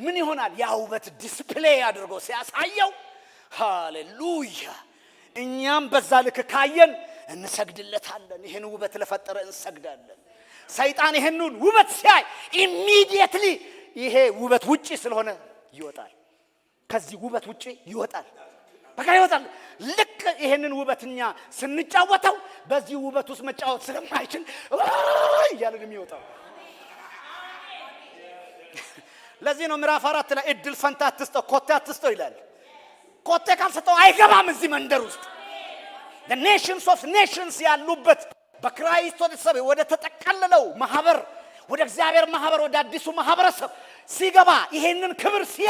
ምን ይሆናል? ያ ውበት ዲስፕሌይ አድርጎ ሲያሳየው ሃሌሉያ እኛም በዛ ልክ ካየን እንሰግድለታለን። ይሄን ውበት ለፈጠረ እንሰግዳለን። ሰይጣን ይሄንን ውበት ሲያይ ኢሚዲየትሊ ይሄ ውበት ውጪ ስለሆነ ይወጣል። ከዚህ ውበት ውጪ ይወጣል። በቃ ይወጣል። ልክ ይሄንን ውበትኛ ስንጫወተው በዚህ ውበት ውስጥ መጫወት ስለማይችል እያለ ነው የሚወጣው። ለዚህ ነው ምዕራፍ 4 ላይ እድል ፈንታ አትስጠው፣ ኮቴ አትስጠው ይላል። ኮቴ ካልሰጠው አይገባም እዚህ መንደር ውስጥ። the nations of nations ያሉበት በክራይስት ወደ ተጠቀለለው ማህበር ወደ እግዚአብሔር ማህበር ወደ አዲሱ ማህበረሰብ ሲገባ ይሄንን ክብር ሲያ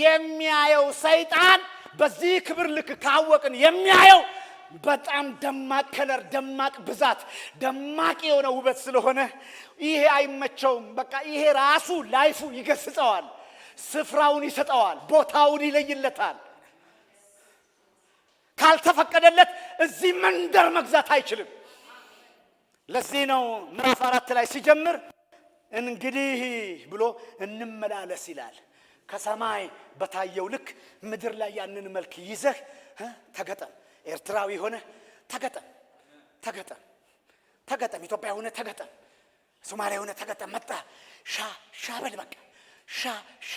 የሚያየው ሰይጣን በዚህ ክብር ልክ ካወቅን የሚያየው በጣም ደማቅ ከለር፣ ደማቅ ብዛት፣ ደማቅ የሆነ ውበት ስለሆነ ይሄ አይመቸውም። በቃ ይሄ ራሱ ላይፉ ይገስጸዋል፣ ስፍራውን ይሰጠዋል፣ ቦታውን ይለይለታል። ካልተፈቀደለት እዚህ መንደር መግዛት አይችልም። ለዚህ ነው ምዕራፍ 4 ላይ ሲጀምር እንግዲህ ብሎ እንመላለስ ይላል። ከሰማይ በታየው ልክ ምድር ላይ ያንን መልክ ይዘህ ተገጠም። ኤርትራዊ ሆነ ተገጠም፣ ተገጠም፣ ተገጠም። ኢትዮጵያ ሆነ ተገጠም፣ ሶማሊያ ሆነ ተገጠም። መጣ ሻ በል በቃ ሻ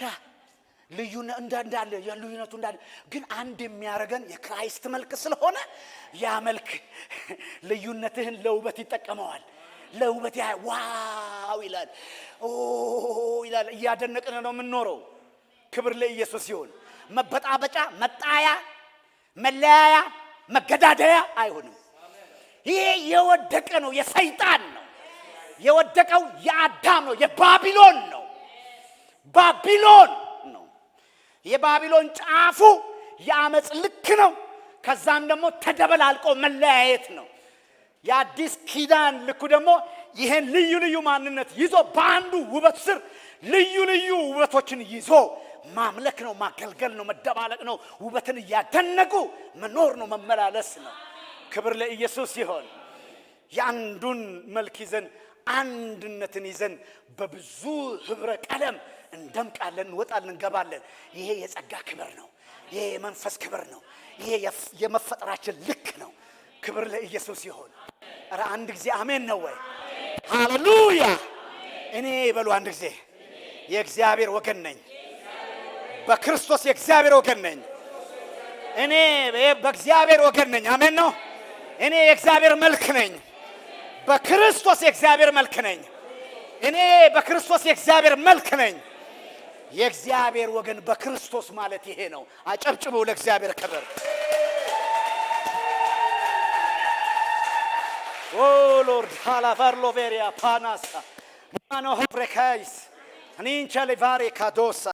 ልዩነት እንዳለ ልዩነቱ እንዳለ ግን አንድ የሚያደርገን የክራይስት መልክ ስለሆነ ያ መልክ ልዩነትህን ለውበት ይጠቀመዋል። ለውበት ዋው ይላል፣ ኦ ይላል። እያደነቅን ነው የምንኖረው። ክብር ለኢየሱስ ይሁን። መበጣበጫ፣ መጣያ፣ መለያያ፣ መገዳደያ አይሆንም። ይሄ የወደቀ ነው፣ የሰይጣን ነው። የወደቀው የአዳም ነው፣ የባቢሎን ነው። ባቢሎን ነው። የባቢሎን ጫፉ የአመጽ ልክ ነው። ከዛም ደግሞ ተደበላልቆ መለያየት ነው። የአዲስ ኪዳን ልኩ ደግሞ ይሄን ልዩ ልዩ ማንነት ይዞ በአንዱ ውበት ስር ልዩ ልዩ ውበቶችን ይዞ ማምለክ ነው፣ ማገልገል ነው፣ መደባለቅ ነው። ውበትን እያደነቁ መኖር ነው፣ መመላለስ ነው። ክብር ለኢየሱስ ይሁን። የአንዱን መልክ ይዘን አንድነትን ይዘን በብዙ ህብረ ቀለም እንደምቃለን፣ እንወጣለን፣ እንገባለን። ይሄ የጸጋ ክብር ነው። ይሄ የመንፈስ ክብር ነው። ይሄ የመፈጠራችን ልክ ነው። ክብር ለኢየሱስ ይሁን። ኧረ አንድ ጊዜ አሜን ነው ወይ? ሃሌሉያ። እኔ በሉ አንድ ጊዜ የእግዚአብሔር ወገን ነኝ። በክርስቶስ የእግዚአብሔር ወገን ነኝ። እኔ በእግዚአብሔር ወገን ነኝ። አሜን ነው። እኔ የእግዚአብሔር መልክ ነኝ። በክርስቶስ የእግዚአብሔር መልክ ነኝ። እኔ በክርስቶስ የእግዚአብሔር መልክ ነኝ። የእግዚአብሔር ወገን በክርስቶስ ማለት ይሄ ነው። አጨብጭቡ ለእግዚአብሔር ክብር። ኦ ሎርድ ሃላቫርሎቬሪያ ፓናሳ ማኖ ሆፕሬካይስ አኒንቻ ሌቫሬ ካዶሳ